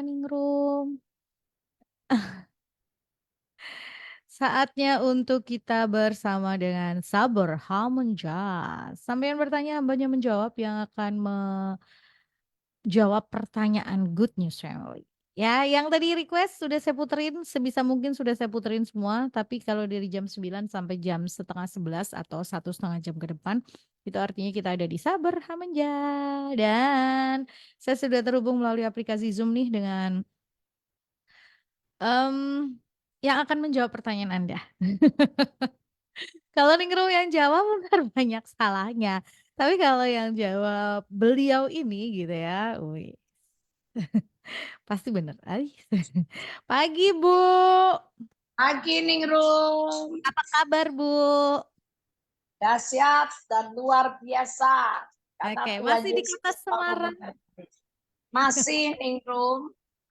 Ningrum. Saatnya untuk kita bersama dengan Sabar Hamengja. Sambil bertanya, hambanya menjawab yang akan menjawab pertanyaan Good News Family. Ya, yang tadi request sudah saya puterin, sebisa mungkin sudah saya puterin semua. Tapi kalau dari jam 9 sampai jam setengah 11 atau 1,5 jam ke depan, itu artinya kita ada di Sabar Hamenja. Dan saya sudah terhubung melalui aplikasi Zoom nih dengan em, yang akan menjawab pertanyaan Anda. Kalau Ningrum yang jawab benar banyak salahnya. Tapi kalau yang jawab beliau ini gitu ya, wih, pasti benar. Pagi Bu, Pagi Ningrum, apa kabar Bu? dahsyat dan luar biasa. Karena Oke, Tuhan masih di Yesus kota selalu Semarang. memberkati. Masih Ningrum,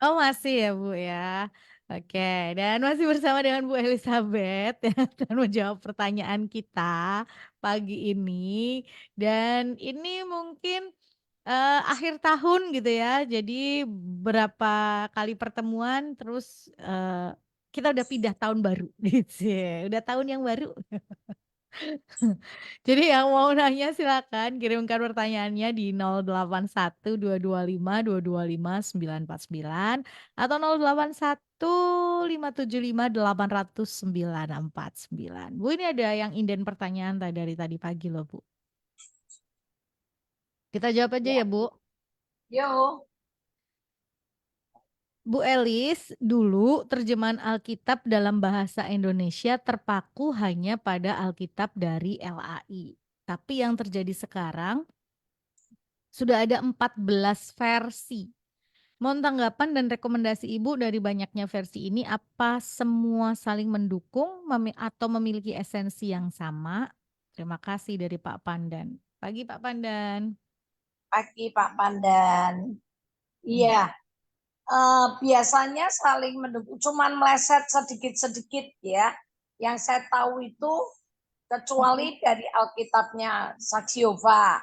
Oh masih ya Bu ya. Oke, dan masih bersama dengan Bu Elizabeth yang akan menjawab pertanyaan kita pagi ini. Dan ini mungkin akhir tahun gitu ya. Jadi berapa kali pertemuan terus kita udah pindah tahun baru gitu ya. Udah tahun yang baru. Jadi yang mau nanya silakan kirimkan pertanyaannya di 081225225949 atau 081575780949. Bu, ini ada yang inden pertanyaan dari tadi pagi loh, Bu. Kita jawab aja ya, ya, Bu. yo, Bu Elis, dulu terjemahan Alkitab dalam bahasa Indonesia terpaku hanya pada Alkitab dari LAI. Tapi yang terjadi sekarang sudah ada 14 versi. Mohon tanggapan dan rekomendasi Ibu dari banyaknya versi ini, apa semua saling mendukung atau memiliki esensi yang sama? Terima kasih dari Pak Pandan. Pagi Pak Pandan. pagi Pak Pandan. Hmm. Iya, biasanya saling mendukung, cuman meleset sedikit-sedikit ya. Yang saya tahu itu kecuali dari Alkitabnya Saksi Yehova,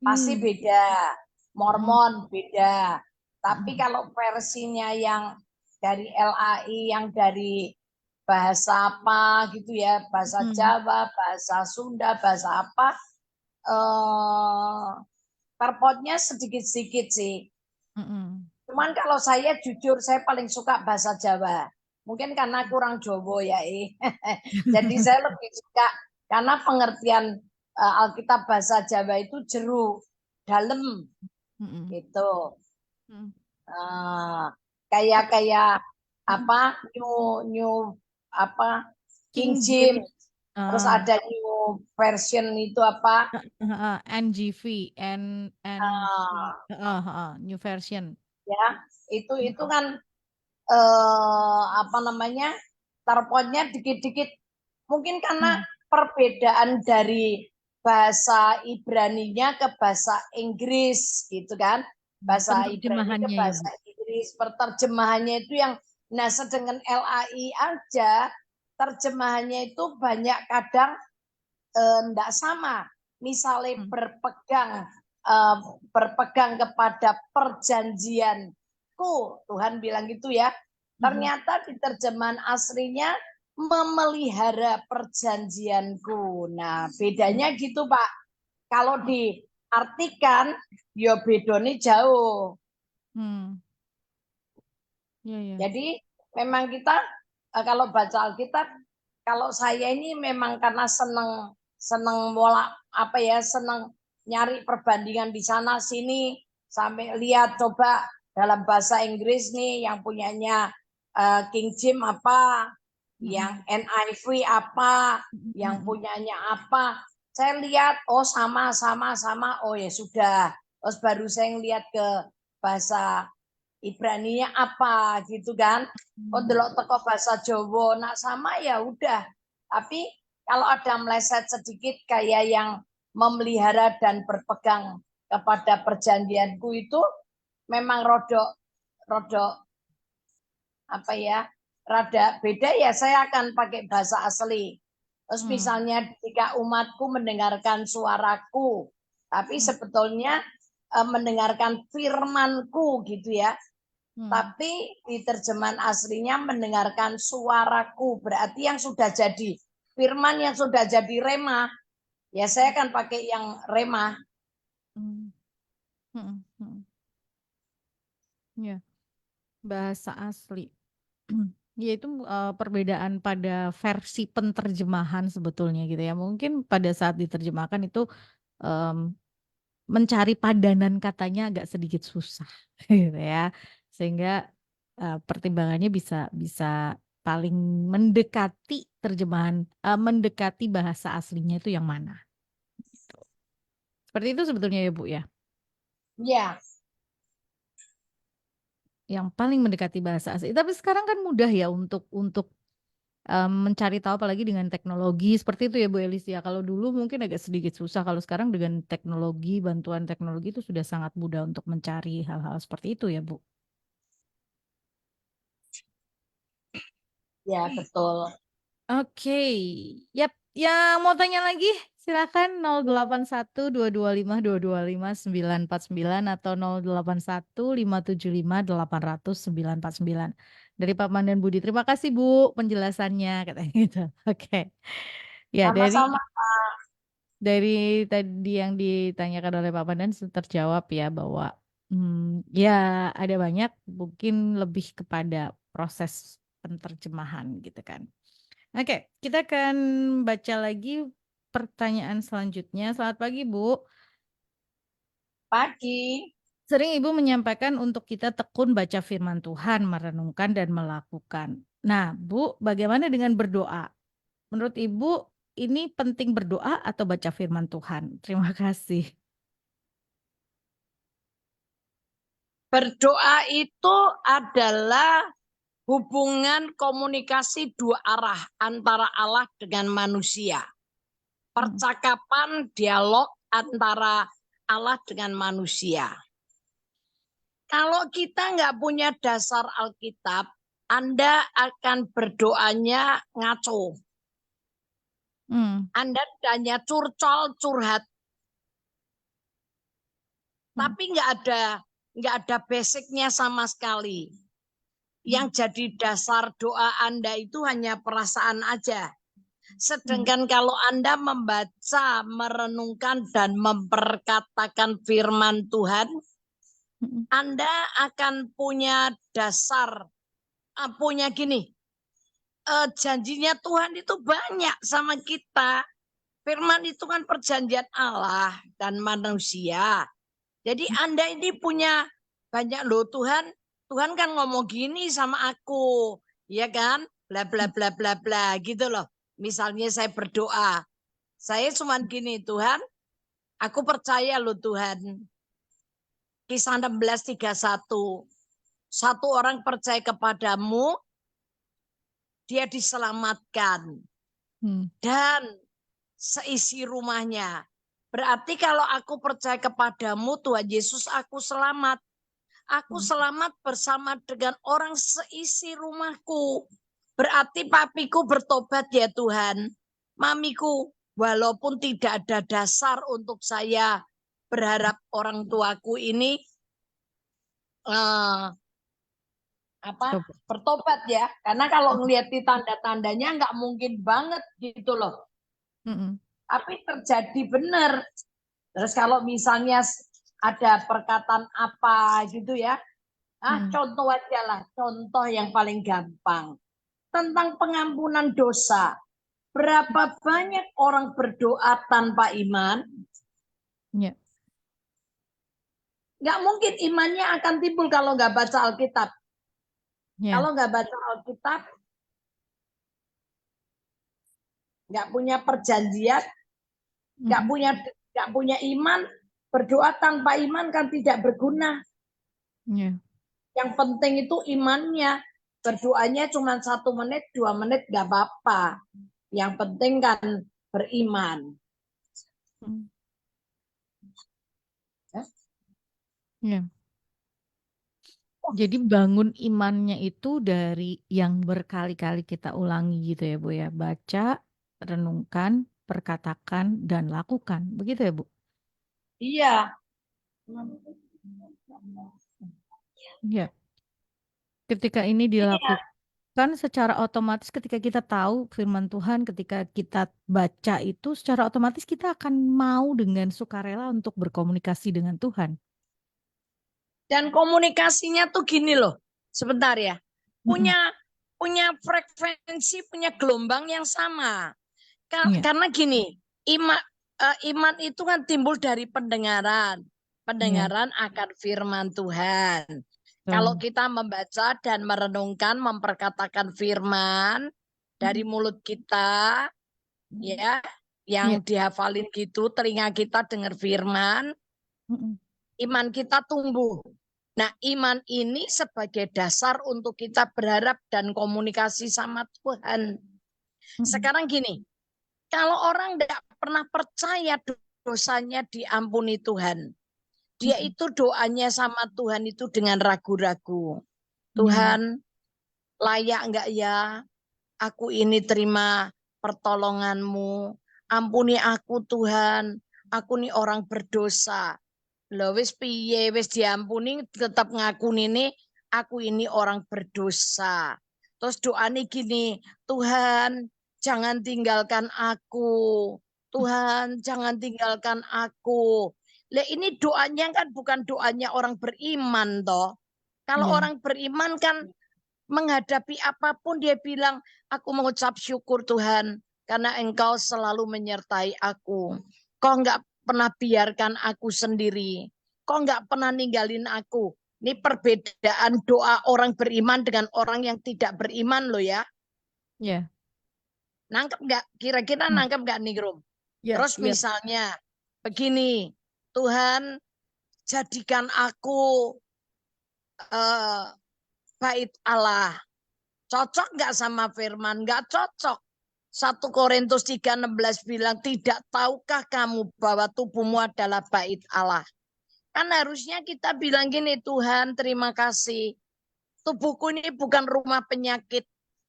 pasti Hmm. beda. Hmm. Mormon beda. Tapi Hmm. kalau versinya yang dari LAI, yang dari bahasa apa gitu ya, bahasa Hmm. Jawa, bahasa Sunda, bahasa apa, eh, terpotnya sedikit-sedikit sih. Hmm. Cuman kalau saya jujur, saya paling suka bahasa Jawa. Mungkin karena kurang Jowo ya. Jadi saya lebih suka karena pengertian Alkitab bahasa Jawa itu jeru, dalam Hmm. gitu. Hmm. Kayak Apa? kayak Hmm. apa new apa King King James. James, terus Ah, ada new version itu apa NGV, NV, uh, new version. ya itu Hmm. kan apa namanya terpotnya dikit-dikit mungkin karena Hmm. perbedaan dari bahasa Ibraninya ke bahasa Inggris gitu kan, bahasa Ibrani ke Penerjemahannya ya, Bu. bahasa Inggris, perterjemahannya itu yang nah sedangkan LAI aja terjemahannya itu banyak kadang enggak sama, misalnya Hmm. eh, berpegang kepada perjanjianku, Tuhan bilang gitu ya, Hmm. ternyata di terjemahan aslinya memelihara perjanjianku. Nah bedanya gitu Pak, kalau diartikan ya bedanya jauh. Hmm. Ya, ya. Jadi memang kita kalau baca Alkitab, kalau saya ini memang karena seneng seneng bola apa ya, seneng nyari perbandingan di sana sini sampai lihat coba dalam bahasa Inggris nih yang punyanya King James apa, yang Hmm. NIV apa, yang Hmm. punyanya apa. Saya lihat oh sama oh ya sudah. Terus baru saya lihat ke bahasa Ibraninya apa gitu kan. Oh Hmm. delok teko bahasa Jawa nak sama ya udah. Tapi kalau ada meleset sedikit kayak yang memelihara dan berpegang kepada perjanjianku itu memang rodok rodok apa ya, rada beda ya saya akan pakai bahasa asli. Terus Hmm. misalnya ketika umatku mendengarkan suaraku, tapi Hmm. sebetulnya mendengarkan firmanku gitu ya. Tapi di terjemahan aslinya mendengarkan suaraku, berarti yang sudah jadi firman yang sudah jadi rema. Ya saya akan pakai yang rema. Ya, bahasa asli. Yaitu perbedaan pada versi penerjemahan sebetulnya gitu ya. Mungkin pada saat diterjemahkan itu mencari padanan katanya agak sedikit susah gitu ya. Sehingga pertimbangannya bisa paling mendekati terjemahan, mendekati bahasa aslinya itu yang mana. Seperti itu sebetulnya ya Bu ya. Ya. Yang paling mendekati bahasa asli. Tapi sekarang kan mudah ya untuk mencari tahu apalagi dengan teknologi seperti itu ya Bu Elisia. Kalau dulu mungkin agak sedikit susah. Kalau sekarang dengan teknologi, bantuan teknologi itu sudah sangat mudah untuk mencari hal-hal seperti itu ya Bu. Ya, betul. Oke, yap. Yang mau tanya lagi silakan 081225225949 atau 081575 800 949. Dari Pak Mandan Budi. Terima kasih Bu penjelasannya katanya gitu. Oke. Ya, Sama-sama. dari tadi yang ditanyakan oleh Pak Pandan terjawab ya bahwa ya ada banyak mungkin lebih kepada proses penerjemahan gitu kan. Oke, kita akan baca lagi pertanyaan selanjutnya. Selamat pagi, Bu. Pagi. Sering Ibu menyampaikan untuk kita tekun baca firman Tuhan, merenungkan dan melakukan. Nah, Bu, bagaimana dengan berdoa? Menurut Ibu, ini penting berdoa atau baca firman Tuhan? Terima kasih. Berdoa itu adalah hubungan komunikasi dua arah antara Allah dengan manusia. Percakapan dialog antara Allah dengan manusia. Kalau kita nggak punya dasar Alkitab, Anda akan berdoanya ngaco. Anda hanya curcol, curhat. Tapi nggak ada basicnya sama sekali. Yang jadi dasar doa Anda itu hanya perasaan aja. Sedangkan kalau Anda membaca, merenungkan, dan memperkatakan firman Tuhan, Anda akan punya dasar, punya gini, janjinya Tuhan itu banyak sama kita. Firman itu kan perjanjian Allah dan manusia. Jadi Anda ini punya banyak loh Tuhan. Tuhan kan ngomong gini sama aku, ya kan? Bla bla bla bla bla gitu loh. Misalnya saya berdoa, saya cuma gini Tuhan, aku percaya loh Tuhan. Kisah 16:31. Satu orang percaya kepadamu, dia diselamatkan. Dan seisi rumahnya. Berarti kalau aku percaya kepadamu Tuhan Yesus, aku selamat. Aku selamat bersama dengan orang seisi rumahku. Berarti papiku bertobat ya Tuhan. Mamiku, walaupun tidak ada dasar untuk saya berharap orang tuaku ini bertobat ya. Karena kalau ngelihat di tanda-tandanya nggak mungkin banget gitu loh. Tapi terjadi benar. Terus kalau misalnya ada perkataan apa gitu ya, contoh aja lah, contoh yang paling gampang. Tentang pengampunan dosa. Berapa banyak orang berdoa tanpa iman? Ya. Nggak mungkin imannya akan timbul kalau nggak baca Alkitab. Ya. Kalau nggak baca Alkitab, nggak punya perjanjian, nggak punya iman, berdoa tanpa iman kan tidak berguna. Ya. Yang penting itu imannya. Berdoanya cuma 1 menit, 2 menit nggak apa-apa. Yang penting kan beriman. Ya. Jadi bangun imannya itu dari yang berkali-kali kita ulangi gitu ya Bu ya. Baca, renungkan, perkatakan, dan lakukan. Begitu ya Bu? Iya. Ya. Ketika ini Iya. dilakukan secara otomatis, ketika kita tahu firman Tuhan, ketika kita baca itu secara otomatis kita akan mau dengan sukarela untuk berkomunikasi dengan Tuhan. Dan komunikasinya tuh gini loh. Sebentar ya. Mm-mm. Punya frekuensi, punya gelombang yang sama. Iya. Karena gini, iman itu kan timbul dari pendengaran. Iya. Pendengaran akan firman Tuhan. Kalau Betul. kita membaca dan merenungkan, memperkatakan firman dari Mm-mm. mulut kita, ya, Iya. yang dihafalin gitu, telinga kita dengar firman, Mm-mm. iman kita tumbuh. Nah, iman ini sebagai dasar untuk kita berharap dan komunikasi sama Tuhan. Mm-mm. Sekarang gini, kalau orang tidak pernah percaya dosanya diampuni Tuhan, dia Mm-mm. itu doanya sama Tuhan itu dengan ragu-ragu. Iya. Tuhan, layak enggak ya aku ini terima pertolonganmu? Ampuni aku Tuhan, aku ini orang berdosa. Loh wis piye wis diampuni tetap ngakuni ini aku ini orang berdosa. Terus doanya gini, Tuhan jangan tinggalkan aku. Tuhan jangan tinggalkan aku. Lah ini doanya kan bukan doanya orang beriman toh. Kalau Iya. orang beriman kan menghadapi apapun dia bilang, aku mengucap syukur Tuhan karena Engkau selalu menyertai aku. Kau enggak pernah biarkan aku sendiri. Kau enggak pernah ninggalin aku. Ini perbedaan doa orang beriman dengan orang yang tidak beriman loh ya. Iya. Nangkep enggak? Kira-kira Mm. nangkep enggak nih Rum? Iya. Terus Iya. misalnya begini, Tuhan jadikan aku uh, bait Allah. Cocok nggak sama firman? Nggak cocok. 1 Korintus 3:16 bilang, tidak tahukah kamu bahwa tubuhmu adalah bait Allah? Kan harusnya kita bilang gini, Tuhan terima kasih. Tubuhku ini bukan rumah penyakit,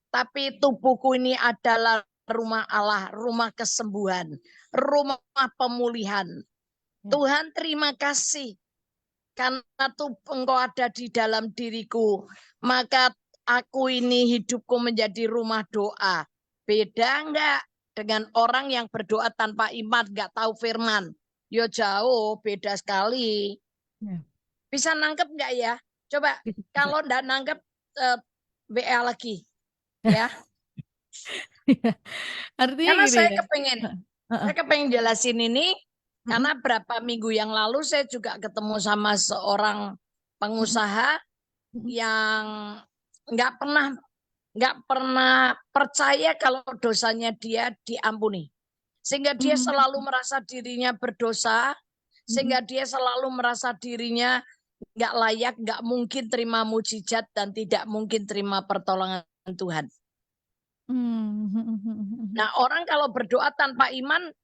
tapi tubuhku ini adalah rumah Allah, rumah kesembuhan, rumah pemulihan. Iya. Tuhan terima kasih karena Engkau ada di dalam diriku. Maka aku ini hidupku menjadi rumah doa. Beda enggak dengan orang yang berdoa tanpa iman, enggak tahu firman. Yo jauh, beda sekali. Iya. Bisa nangkep enggak ya? Coba Bisa. Bisa. kalau enggak nangkep WA lagi ya. Iya. Artinya Karena gini ya. Heeh. saya kepengen jelasin ini Mm-mm. karena berapa minggu yang lalu saya juga ketemu sama seorang Mm-mm. pengusaha Mm-mm. yang nggak pernah percaya kalau dosanya dia diampuni. Sehingga dia selalu Mm-mm. merasa dirinya berdosa, Mm-mm. sehingga dia selalu merasa dirinya nggak layak, nggak mungkin terima mujizat dan tidak mungkin terima pertolongan Tuhan. Mm-mm. Nah, orang kalau berdoa tanpa iman,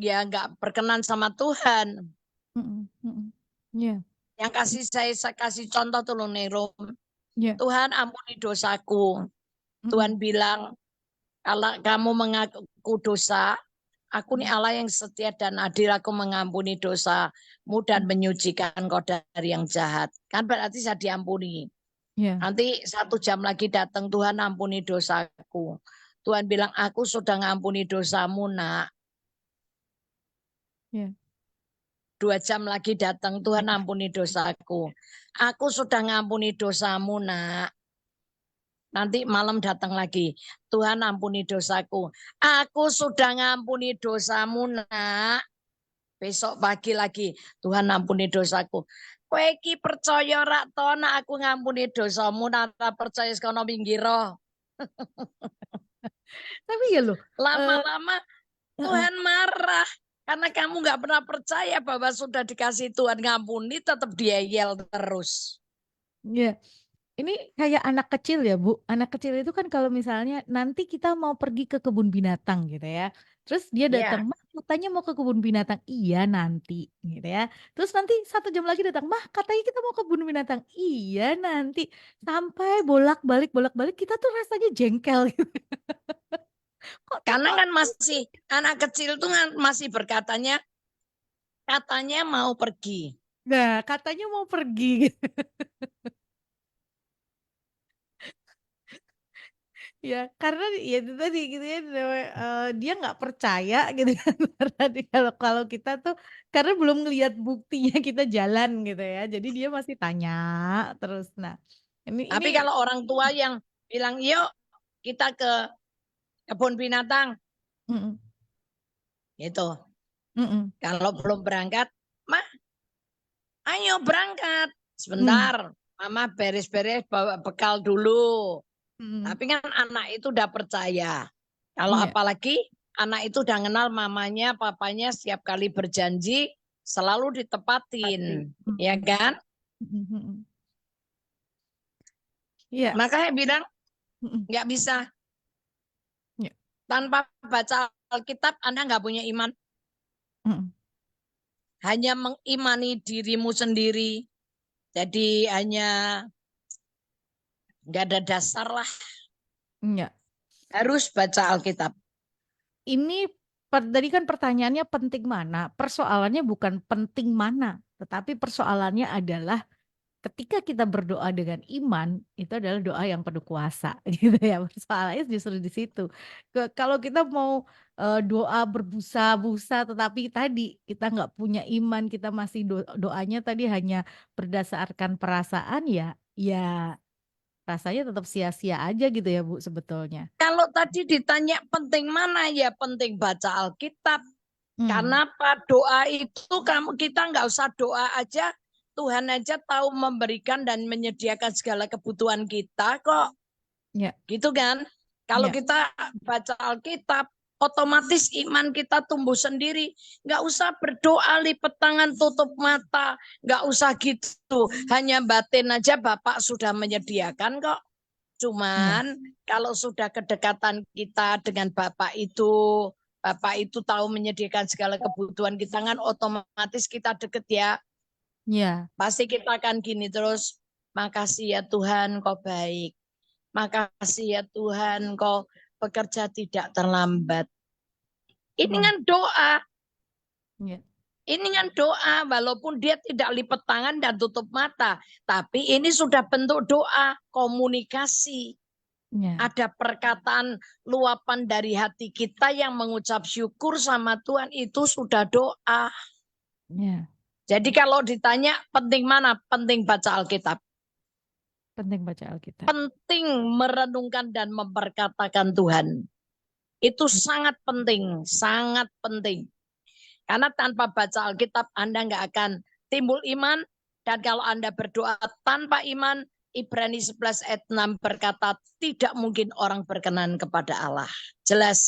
ya nggak berkenan sama Tuhan. Mm-mm. Mm-mm. Iya. Yang saya kasih contoh tuh nih, Rom. Iya. Tuhan ampuni dosaku. Mm-mm. Tuhan bilang, kalau kamu mengaku dosa, aku nih Mm-mm. Allah yang setia dan adil, aku mengampuni dosamu dan menyucikan kau dari yang jahat. Kan berarti saya diampuni. Iya. Nanti 1 jam lagi datang, Tuhan ampuni dosaku. Tuhan bilang, aku sudah ngampuni dosamu nak. Iya. 2 jam lagi datang, Tuhan ampuni dosaku. Aku sudah ngampuni dosamu nak. Nanti malam datang lagi. Tuhan ampuni dosaku. Aku sudah ngampuni dosamu nak. Besok pagi lagi. Tuhan ampuni dosaku. Kowe iki percaya rak to nak aku ngampuni dosamu, nara percaya sekono pinggiro. Tapi ya loh, Lama-lama heeh. Tuhan marah. Karena kamu nggak pernah percaya bahwa sudah dikasih Tuhan ngampuni, tetap dia yel terus. Iya. Ini kayak anak kecil ya, Bu. Anak kecil itu kan kalau misalnya nanti kita mau pergi ke kebun binatang gitu ya. Terus dia datang, Ya, "Mah, katanya mau ke kebun binatang." "Iya, nanti." Gitu ya. Terus nanti 1 jam lagi datang, "Mah, katanya kita mau ke kebun binatang." "Iya, nanti." Sampai bolak-balik kita tuh rasanya jengkel gitu. Kok karena tipe kan masih anak kecil tuh kan masih katanya mau pergi. Nah, katanya mau pergi gitu. Ya, karena ya itu tadi gitu ya, dia nggak percaya gitu kan karena kalau kalau kita tuh karena belum ngelihat buktinya kita jalan gitu ya, jadi dia masih tanya terus. Nah, ini Tapi kalau orang tua yang bilang, yuk kita ke kebun binatang, mhm gitu. mhm, Kalau belum berangkat, mah ayo berangkat. mmm, Sebentar, mama beres-beres bawa bekal dulu. mhm, Tapi kan anak itu udah percaya. Kalau iya, apalagi anak itu udah kenal mamanya, papanya setiap kali berjanji selalu pasti, ditepatin. Ya mhm kan? mhm mhm, iya, Makanya bilang mhm, nggak bisa. iya, Tanpa baca Alkitab Anda nggak punya iman. mhm, Hanya mengimani dirimu sendiri. Jadi hanya nggak ada dasar lah. iya. Harus baca Alkitab. Ini tadi kan pertanyaannya penting mana, persoalannya bukan penting mana, tetapi persoalannya adalah ketika kita berdoa dengan iman, itu adalah doa yang penuh kuasa gitu ya, persoalannya justru di situ. Kalau kita mau, doa berbusa-busa tetapi tadi kita nggak punya iman, kita masih doanya tadi hanya berdasarkan perasaan ya rasanya tetap sia-sia aja gitu ya Bu sebetulnya. Kalau tadi ditanya penting mana, ya penting baca Alkitab. Mmm, Karena apa? Doa itu kita nggak usah doa aja, Tuhan aja tahu memberikan dan menyediakan segala kebutuhan kita kok. ya Gitu kan? Kalau ya, kita baca Alkitab, otomatis iman kita tumbuh sendiri. Nggak usah berdoa lipat tangan tutup mata. Nggak usah gitu. Hanya batin aja Bapak sudah menyediakan kok. ya, Cuman kalau sudah kedekatan kita dengan Bapak itu tahu menyediakan segala kebutuhan kita kan otomatis kita deket ya. ya, Pasti kita akan gini terus. Makasih ya Tuhan kau baik. Makasih ya Tuhan kau bekerja tidak terlambat. Ini mhm, kan doa. ya, Ini kan doa, walaupun dia tidak lipat tangan dan tutup mata. Tapi ini sudah bentuk doa, komunikasi. ya, Ada perkataan luapan dari hati kita yang mengucap syukur sama Tuhan itu sudah doa. ya, Jadi kalau ditanya penting mana? Penting baca Alkitab. penting baca Alkitab. Penting merenungkan dan memperkatakan Tuhan. Itu sangat penting, sangat penting. Karena tanpa baca Alkitab Anda nggak akan timbul iman. Dan kalau Anda berdoa tanpa iman, Ibrani 11 ayat 6 berkata, tidak mungkin orang berkenan kepada Allah. Jelas.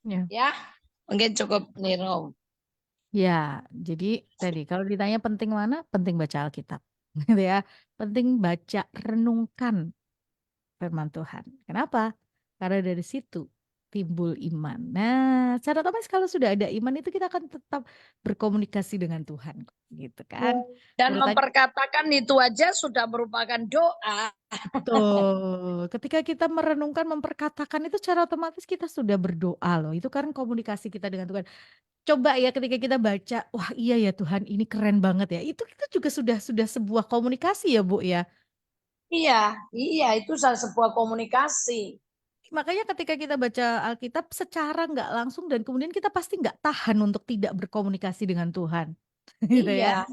Ya. Ya, mungkin cukup Niro. Ya, jadi tadi kalau ditanya penting mana, penting baca Alkitab, gitu ya. Penting baca, renungkan firman Tuhan. Kenapa? Karena dari situ timbul iman. Nah, secara otomatis kalau sudah ada iman itu kita akan tetap berkomunikasi dengan Tuhan, gitu kan. Dan Urutannya memperkatakan itu aja sudah merupakan doa. betul. Ketika kita merenungkan, memperkatakan itu secara otomatis kita sudah berdoa loh. Itu kan komunikasi kita dengan Tuhan. Coba ya ketika kita baca, wah iya ya Tuhan ini keren banget ya, itu kita juga sudah sebuah komunikasi ya Bu ya. Iya, iya itu sebuah komunikasi. Makanya ketika kita baca Alkitab secara nggak langsung dan kemudian kita pasti nggak tahan untuk tidak berkomunikasi dengan Tuhan, gitu ya. Iya.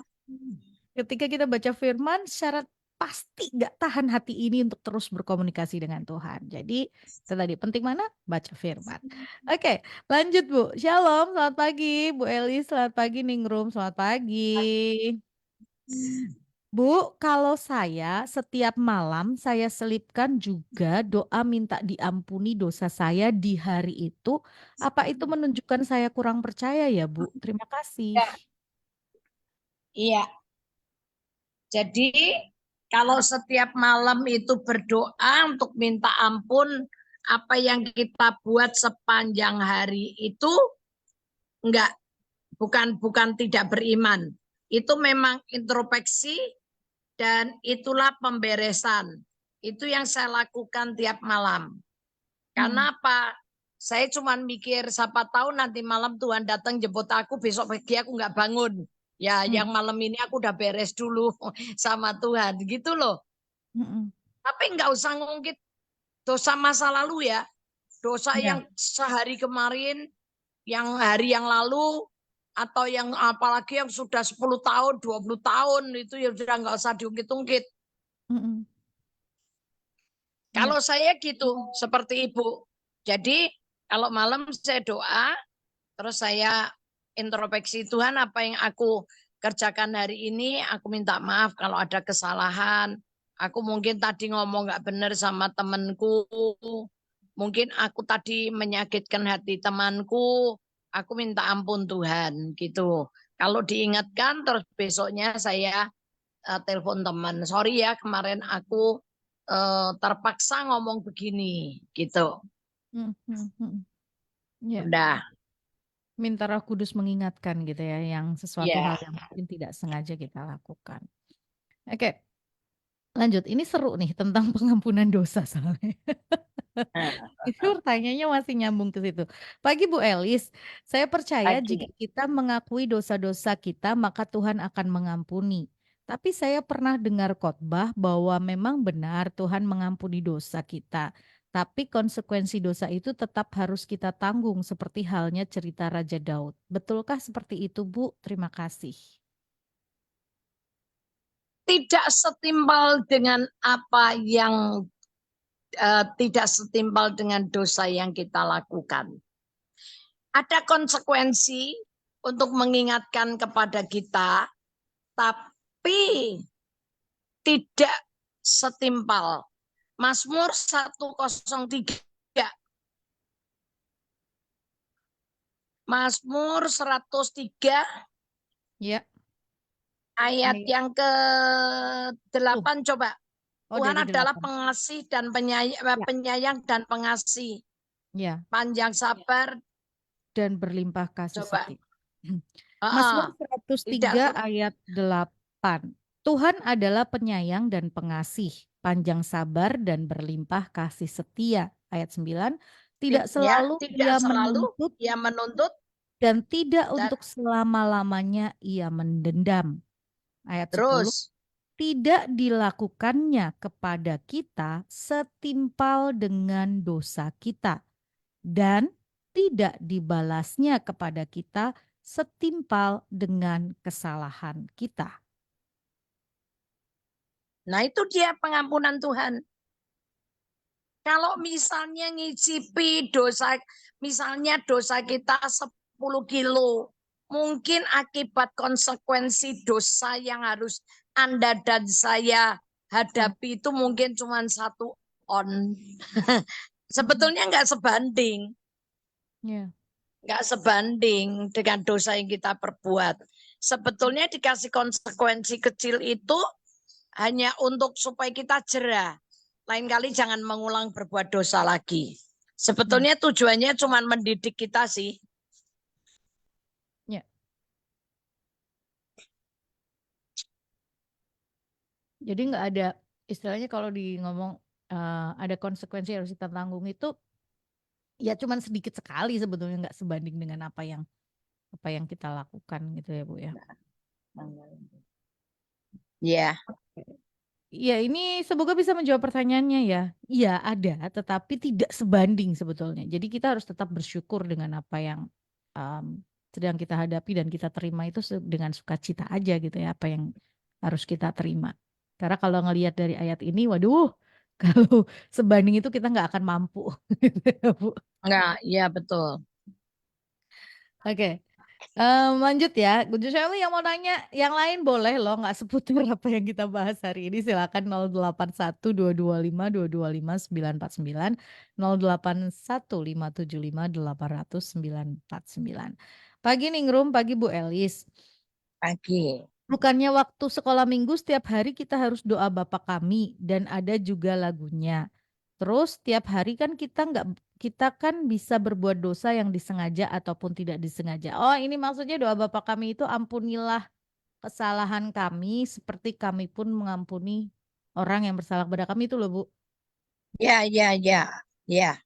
Ketika kita baca firman secara pasti nggak tahan hati ini untuk terus berkomunikasi dengan Tuhan. Jadi itu tadi penting mana? Baca firman. Oke, lanjut Bu. Shalom, selamat pagi Bu Eli, selamat pagi Ningrum, selamat pagi. Bu, kalau saya setiap malam saya selipkan juga doa minta diampuni dosa saya di hari itu. Apa itu menunjukkan saya kurang percaya ya, Bu? Terima kasih. Ya, iya. Jadi kalau setiap malam itu berdoa untuk minta ampun apa yang kita buat sepanjang hari itu enggak, bukan tidak beriman. Itu memang introspeksi dan itulah pemberesan. Itu yang saya lakukan tiap malam. Hmm, Karena apa? Saya cuma mikir siapa tahu nanti malam Tuhan datang jemput aku, besok pagi aku nggak bangun. Ya, hmm, yang malam ini aku udah beres dulu sama Tuhan, gitu loh. hmm, Tapi nggak usah ngungkit dosa masa lalu ya. Dosa Ya. yang sehari kemarin, yang hari yang lalu, atau yang apalagi yang sudah 10 tahun, 20 tahun, itu ya sudah nggak usah diungkit-ungkit. Mm-mm. Ya. Kalau saya gitu, seperti Ibu. Jadi kalau malam saya doa, terus saya introspeksi Tuhan apa yang aku kerjakan hari ini, aku minta maaf kalau ada kesalahan. Aku mungkin tadi ngomong nggak benar sama temanku. Mungkin aku tadi menyakitkan hati temanku. Aku minta ampun Tuhan gitu. Kalau diingatkan terus besoknya saya telepon teman. Sorry ya kemarin aku terpaksa ngomong begini gitu. Mm-mm. Ya. Udah. Minta Roh Kudus mengingatkan gitu ya, yang sesuatu hal Ya. yang mungkin tidak sengaja kita lakukan. Oke, lanjut. Ini seru nih tentang pengampunan dosa soalnya. Nah, Itu pertanyaannya masih nyambung ke situ. Pagi Bu Elis, saya percaya pagi. jika kita mengakui dosa-dosa kita, maka Tuhan akan mengampuni. Tapi saya pernah dengar khotbah bahwa memang benar Tuhan mengampuni dosa kita. Tapi konsekuensi dosa itu tetap harus kita tanggung seperti halnya cerita Raja Daud. Betulkah seperti itu, Bu? Terima kasih. Tidak setimpal dengan apa yang tidak setimpal dengan dosa yang kita lakukan. Ada konsekuensi untuk mengingatkan kepada kita, tapi tidak setimpal. Mazmur 103. Mazmur 103 Ya, ayat ayat yang tuh. ke-8 coba. Oh, Tuhan dari adalah 8. pengasih dan Ya, penyayang dan pengasih, ya. panjang sabar. Dan berlimpah kasih Coba. setia. Mazmur Tidak 103 ayat 8. Tuhan adalah penyayang dan pengasih, panjang sabar dan berlimpah kasih setia. Ayat 9. Tidak selalu tidak ia selalu menuntut ia menuntut dan tidak dan untuk selama-lamanya ia mendendam. Ayat 10. terus. Tidak dilakukannya kepada kita setimpal dengan dosa kita dan tidak dibalasnya kepada kita setimpal dengan kesalahan kita. Nah, itu dia pengampunan Tuhan. Kalau misalnya ngicipi dosa, misalnya dosa kita 10 kilo, mungkin akibat konsekuensi dosa yang harus Anda dan saya hadapi itu mungkin cuma 1 on. Sebetulnya nggak sebanding. Ya. Nggak sebanding dengan dosa yang kita perbuat. Sebetulnya dikasih konsekuensi kecil itu hanya untuk supaya kita jera. Lain kali jangan mengulang berbuat dosa lagi. Ya. Sebetulnya tujuannya cuma mendidik kita sih. Ya. Jadi nggak ada istilahnya kalau di ngomong ada konsekuensi yang harus kita tanggung itu ya cuman sedikit sekali sebetulnya nggak sebanding dengan apa yang kita lakukan gitu ya Bu ya. Ya, Iya, ini semoga bisa menjawab pertanyaannya ya. Iya, ada, tetapi tidak sebanding sebetulnya. Jadi kita harus tetap bersyukur dengan apa yang um, sedang kita hadapi dan kita terima itu dengan sukacita aja gitu ya, apa yang harus kita terima. Karena kalau ngelihat dari ayat ini, waduh, kalau sebanding itu kita nggak akan mampu. Gitu ya, Bu. enggak, ya betul. Oke. Lanjut ya, Guntur Shirley yang mau nanya, yang lain boleh loh, nggak seputar apa yang kita bahas hari ini. Silakan 081 225 225 949 081 575 800 949. Pagi Ningrum, pagi Bu Elis. Pagi. Bukannya waktu sekolah minggu setiap hari kita harus doa Bapa kami dan ada juga lagunya. Terus tiap hari kan kita kan bisa berbuat dosa yang disengaja ataupun tidak disengaja. Oh, ini maksudnya doa Bapa kami itu ampunilah kesalahan kami seperti kami pun mengampuni orang yang bersalah kepada kami itu loh, Bu. Ya, ya, ya. Ya.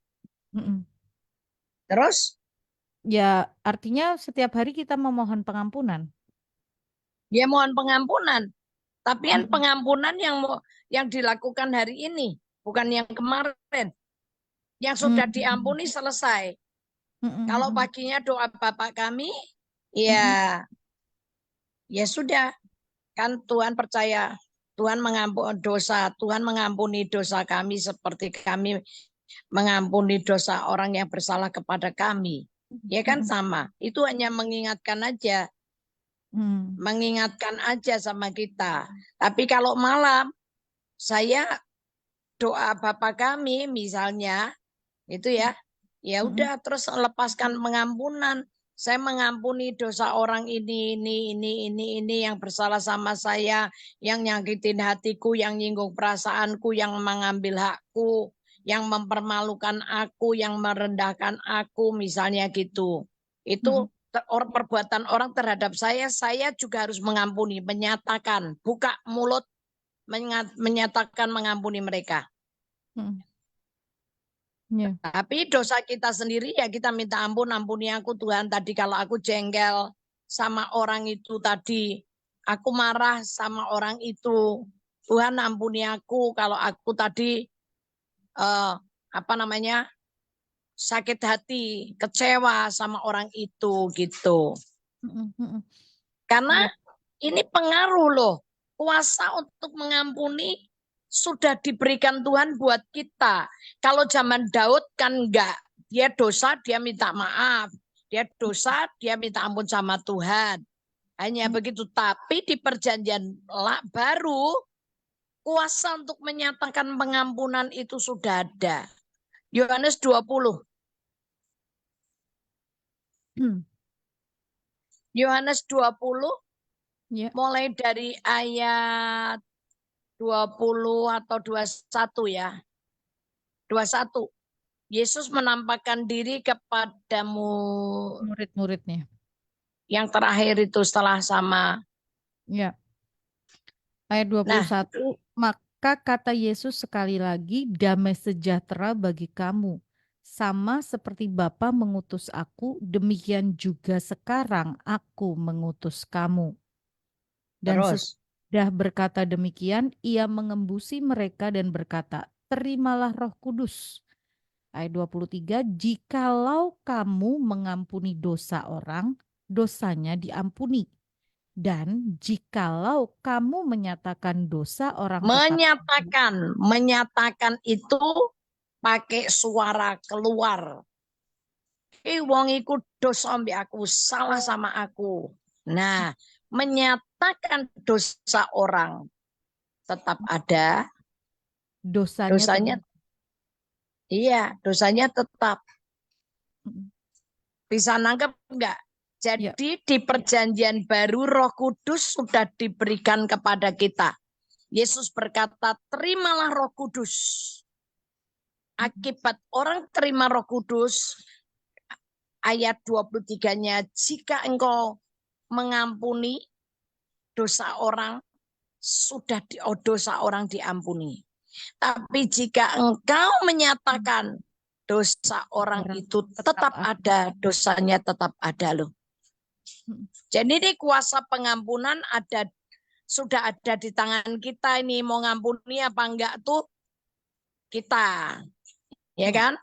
Mm-mm. Terus Ya, artinya setiap hari kita memohon pengampunan. dia mohon pengampunan. Tapi kan Mm-mm. pengampunan yang dilakukan hari ini, bukan yang kemarin. Yang sudah diampuni selesai. Kalau paginya doa Bapa kami, ya sudah. Kan Tuhan percaya, Tuhan mengampuni dosa, Tuhan mengampuni dosa kami seperti kami mengampuni dosa orang yang bersalah kepada kami. Ya kan sama. Itu hanya mengingatkan aja. Mengingatkan aja sama kita. Tapi kalau malam saya doa Bapa kami misalnya itu ya udah terus lepaskan pengampunan. Saya mengampuni dosa orang ini yang bersalah sama saya, yang nyakitin hatiku, yang nyinggung perasaanku, yang mengambil hakku, yang mempermalukan aku, yang merendahkan aku, misalnya gitu. Itu perbuatan orang terhadap saya juga harus mengampuni, menyatakan, buka mulut, menyatakan mengampuni mereka. Tapi dosa kita sendiri ya kita minta ampun, ampuni aku Tuhan. Tadi kalau aku jengkel sama orang itu tadi, aku marah sama orang itu, Tuhan ampuni aku kalau aku tadi sakit hati, kecewa sama orang itu gitu. Karena ini pengaruh loh, kuasa untuk mengampuni sudah diberikan Tuhan buat kita. Kalau zaman Daud kan enggak. Dia dosa, dia minta maaf. Dia dosa, dia minta ampun sama Tuhan. Hanya begitu. Tapi di perjanjian baru, kuasa untuk menyatakan pengampunan itu sudah ada. Yohanes 20. Yohanes 20, mulai dari ayat 20 atau 21 ya. 21. Yesus menampakkan diri kepadamu. Murid-muridnya. Yang terakhir itu setelah sama. Ya. Ayat 21. Maka kata Yesus sekali lagi, damai sejahtera bagi kamu. Sama seperti Bapa mengutus aku, demikian juga sekarang aku mengutus kamu. Dan sesudah berkata demikian, ia mengembusi mereka dan berkata, terimalah Roh Kudus. Ayat 23, jikalau kamu mengampuni dosa orang, dosanya diampuni. Dan jikalau kamu menyatakan dosa orang menyatakan itu pakai suara keluar. Wong iku dosa mbek aku, salah sama aku. Nah, menyatakan dosa orang tetap ada. Dosanya iya, dosanya tetap. Bisa nangkep enggak? Jadi di perjanjian baru Roh Kudus sudah diberikan kepada kita. Yesus berkata, terimalah Roh Kudus. Akibat orang terima Roh Kudus, ayat 23-nya, jika engkau mengampuni dosa orang, sudah dosa orang diampuni. Tapi jika engkau menyatakan dosa orang itu tetap ada, dosanya tetap ada loh. Jadi ini kuasa pengampunan sudah ada di tangan kita ini. Mau ngampuni apa enggak tuh kita. Ya kan?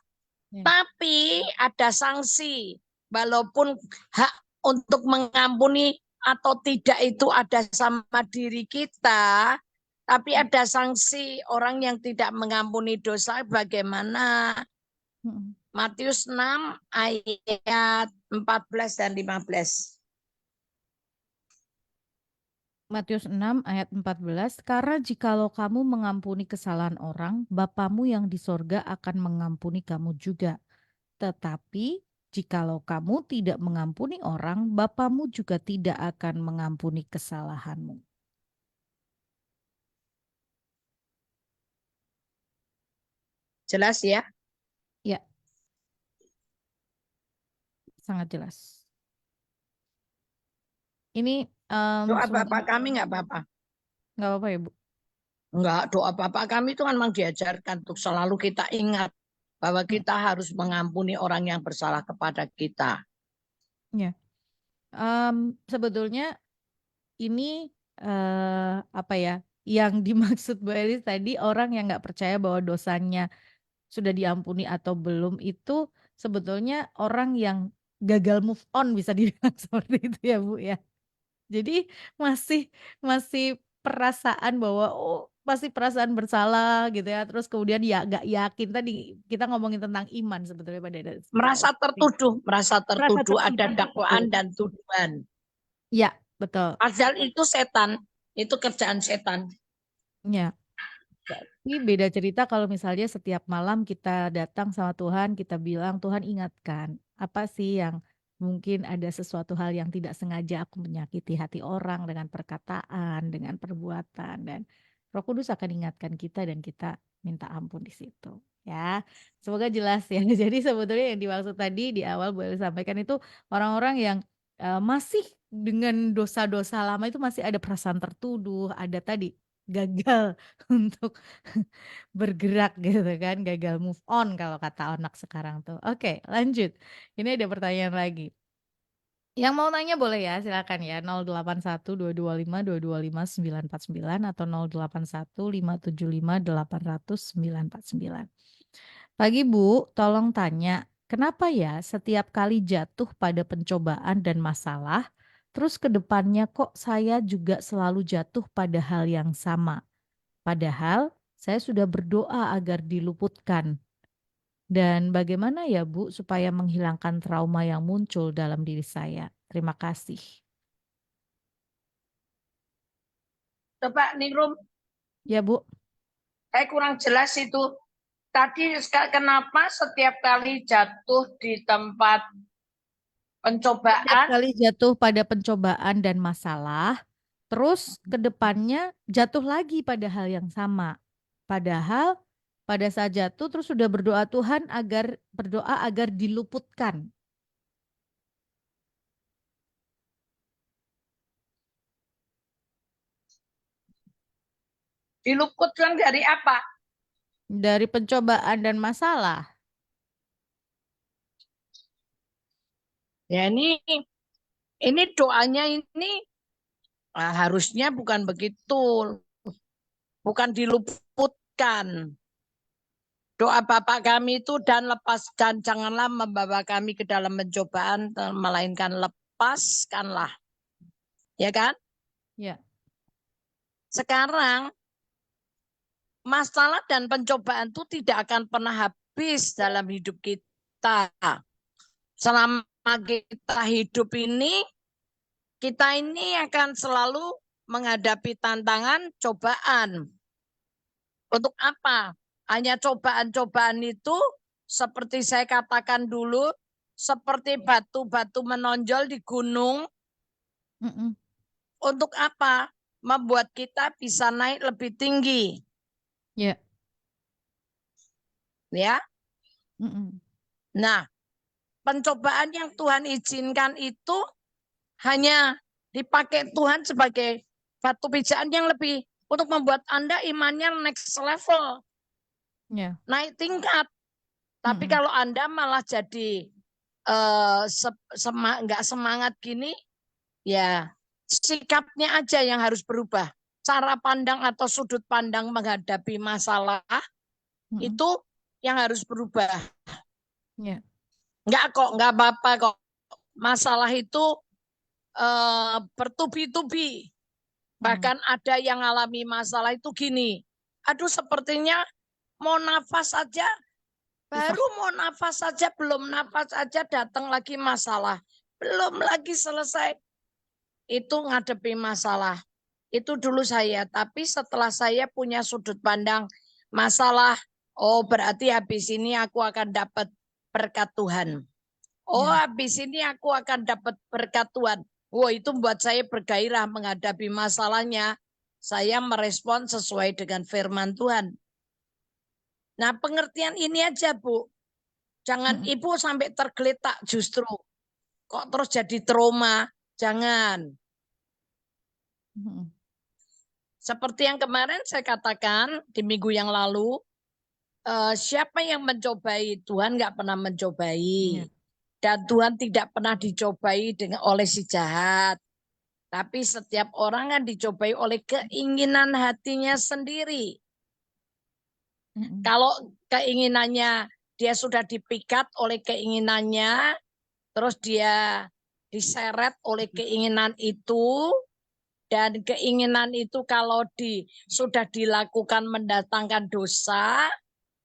Tapi ada sanksi. Walaupun hak untuk mengampuni atau tidak itu ada sama diri kita, tapi ada sanksi orang yang tidak mengampuni dosa bagaimana? Matius 6 ayat 14 dan 15. Matius 6 ayat 14, karena jikalau kamu mengampuni kesalahan orang, Bapamu yang di sorga akan mengampuni kamu juga. Tetapi jikalau kamu tidak mengampuni orang, Bapamu juga tidak akan mengampuni kesalahanmu. Jelas ya? Ya. Sangat jelas. Ini doa Bapak kami enggak Bapak? Enggak apa-apa ya Bu? Enggak, doa Bapak kami itu kan memang diajarkan untuk selalu kita ingat bahwa kita harus mengampuni orang yang bersalah kepada kita. Ya. Sebetulnya ini apa ya? Yang dimaksud Bu Elis tadi orang yang nggak percaya bahwa dosanya sudah diampuni atau belum itu sebetulnya orang yang gagal move on bisa dibilang seperti itu ya Bu ya. Jadi masih masih perasaan bahwa, oh masih perasaan bersalah gitu ya, terus kemudian ya nggak yakin, tadi kita ngomongin tentang iman sebetulnya pada dasarnya. Merasa Merasa tertuduh ada tertuduh, betul. dakwaan dan tuduhan. Ya, betul. Padahal itu setan, itu kerjaan setan. Ya. Tapi beda cerita kalau misalnya setiap malam kita datang sama Tuhan, kita bilang, Tuhan ingatkan, apa sih yang mungkin ada sesuatu hal yang tidak sengaja aku menyakiti hati orang dengan perkataan, dengan perbuatan, dan Roh Kudus akan ingatkan kita dan kita minta ampun di situ. Ya, semoga jelas ya. Jadi sebetulnya yang dimaksud tadi di awal boleh sampaikan itu orang-orang yang masih dengan dosa-dosa lama itu masih ada perasaan tertuduh, ada tadi gagal untuk bergerak gitu kan, gagal move on kalau kata anak sekarang tuh. Oke, lanjut. Ini ada pertanyaan lagi. Yang mau nanya boleh ya, silakan ya. 081225225949 atau 081575 800 949. Pagi Bu, tolong tanya, kenapa ya setiap kali jatuh pada pencobaan dan masalah, terus ke depannya kok saya juga selalu jatuh pada hal yang sama? Padahal saya sudah berdoa agar diluputkan. Dan bagaimana ya Bu supaya menghilangkan trauma yang muncul dalam diri saya? Terima kasih. Coba Ningrum, Ya Bu, saya kurang jelas itu. Tadi kenapa setiap kali jatuh di tempat setiap pencobaan, kali jatuh pada pencobaan dan masalah, terus ke depannya jatuh lagi pada hal yang sama. Padahal pada saat jatuh terus sudah berdoa agar diluputkan. diluputkan dari apa? Dari pencobaan dan masalah. Ya ini doanya ini harusnya bukan begitu, bukan diluputkan. Doa Bapak kami itu dan janganlah membawa kami ke dalam pencobaan, melainkan lepaskanlah. Ya kan? Ya. Sekarang masalah dan pencobaan itu tidak akan pernah habis dalam hidup kita. Selama kita hidup ini, kita ini akan selalu menghadapi tantangan, cobaan. Untuk apa? Hanya cobaan-cobaan itu seperti saya katakan dulu, seperti batu-batu menonjol di gunung. Mm-mm. Untuk apa? Membuat kita bisa naik lebih tinggi. Ya. Ya. Mm-mm. Nah, pencobaan yang Tuhan izinkan itu hanya dipakai Tuhan sebagai batu pijakan yang lebih untuk membuat Anda imannya next level, Ya. naik tingkat. Tapi Mm-mm. kalau Anda malah jadi nggak semangat gini, ya sikapnya aja yang harus berubah. Cara pandang atau sudut pandang menghadapi masalah Mm-mm. itu yang harus berubah. Ya. Nggak apa-apa kok. Masalah itu bertubi-tubi. Mm-mm. Bahkan ada yang alami masalah itu gini. Aduh sepertinya mau nafas saja, Susah. baru mau nafas saja, belum nafas saja datang lagi masalah. Belum lagi selesai. Itu ngadepi masalah. Itu dulu saya. Tapi setelah saya punya sudut pandang masalah, oh berarti habis ini aku akan dapat berkat Tuhan. Oh Ya. habis ini aku akan dapat berkat Tuhan. Wah itu buat saya bergairah menghadapi masalahnya. Saya merespon sesuai dengan firman Tuhan. Nah pengertian ini aja Bu. Jangan Mm-mm. ibu sampai tergeletak justru. Kok terus jadi trauma. Jangan. Mm-mm. Seperti yang kemarin saya katakan di minggu yang lalu. Siapa yang mencobai Tuhan nggak pernah mencobai. Ya. Dan Tuhan tidak pernah dicobai oleh si jahat. Tapi setiap orang kan dicobai oleh keinginan hatinya sendiri. Kalau keinginannya dia sudah dipikat oleh keinginannya, terus dia diseret oleh keinginan itu, dan keinginan itu kalau sudah dilakukan mendatangkan dosa,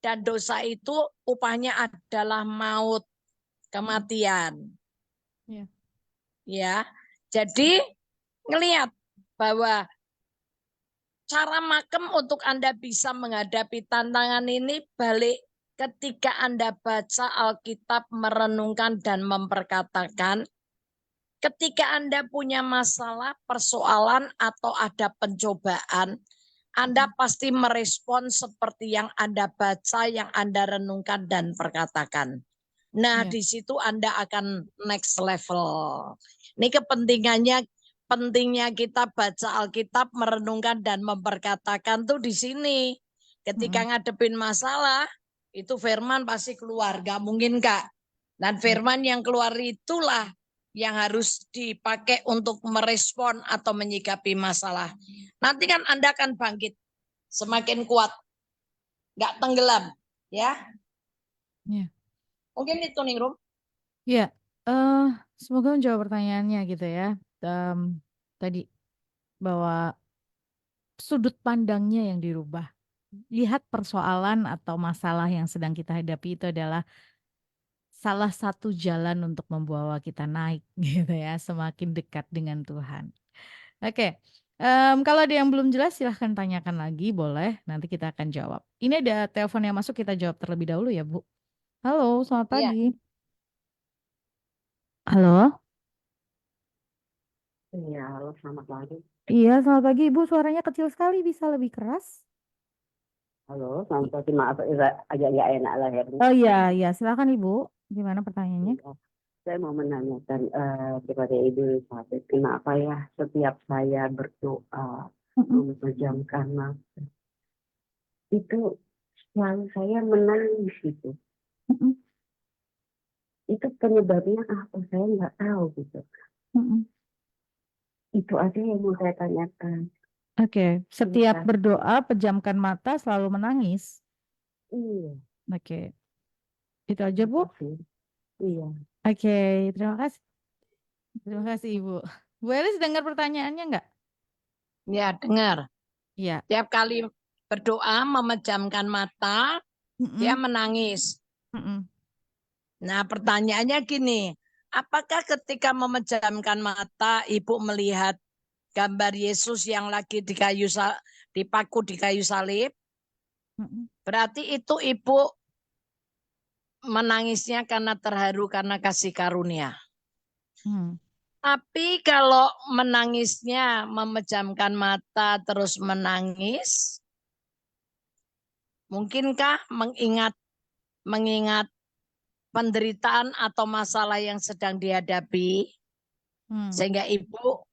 dan dosa itu upahnya adalah maut, kematian. Iya. Ya, jadi ngelihat bahwa cara makem untuk Anda bisa menghadapi tantangan ini balik ketika Anda baca Alkitab, merenungkan dan memperkatakan. Ketika Anda punya masalah, persoalan, atau ada pencobaan, Anda pasti merespon seperti yang Anda baca, yang Anda renungkan dan perkatakan. Nah, Iya. di situ Anda akan next level. Ini pentingnya kita baca Alkitab, merenungkan dan memperkatakan tuh di sini. Ketika ngadepin masalah, itu firman pasti keluar, gak mungkin Kak. Dan firman yang keluar itulah yang harus dipakai untuk merespon atau menyikapi masalah. Nanti kan Anda akan bangkit semakin kuat, nggak tenggelam, ya. Iya. Mungkin itu nih Rum. Iya. Semoga menjawab pertanyaannya gitu ya. Tadi bahwa sudut pandangnya yang dirubah. Lihat persoalan atau masalah yang sedang kita hadapi itu adalah salah satu jalan untuk membawa kita naik gitu ya, semakin dekat dengan Tuhan. Oke, kalau ada yang belum jelas silahkan tanyakan lagi, boleh. Nanti kita akan jawab. Ini ada telepon yang masuk, kita jawab terlebih dahulu ya, Bu. Halo, selamat Iya. pagi. Halo. Iya, halo, selamat pagi. Iya, selamat pagi, Ibu. Suaranya kecil sekali, bisa lebih keras? Halo, selamat pagi. Maaf, agak nggak enak lahirnya. Oh iya, iya. Silakan Ibu. Gimana pertanyaannya? Iya. Saya mau menanyakan kepada Ibu Elizabeth, kenapa ya setiap saya berdoa memejamkan mata, itu selalu saya menangis gitu. Itu penyebabnya apa? Saya nggak tahu gitu. Itu aja yang mau saya tanyakan. Oke, setiap Iya. berdoa pejamkan mata selalu menangis. Iya. Oke, itu aja Bu. Iya. Oke, terima kasih. Terima kasih Ibu. Bu Elis dengar pertanyaannya enggak? Ya, dengar. Iya. Tiap kali berdoa memejamkan mata, dia menangis. Nah, pertanyaannya gini, apakah ketika memejamkan mata Ibu melihat gambar Yesus yang lagi dipaku di kayu salib? Berarti itu Ibu menangisnya karena terharu karena kasih karunia. Tapi kalau menangisnya memejamkan mata terus menangis, mungkinkah mengingat penderitaan atau masalah yang sedang dihadapi, sehingga Ibu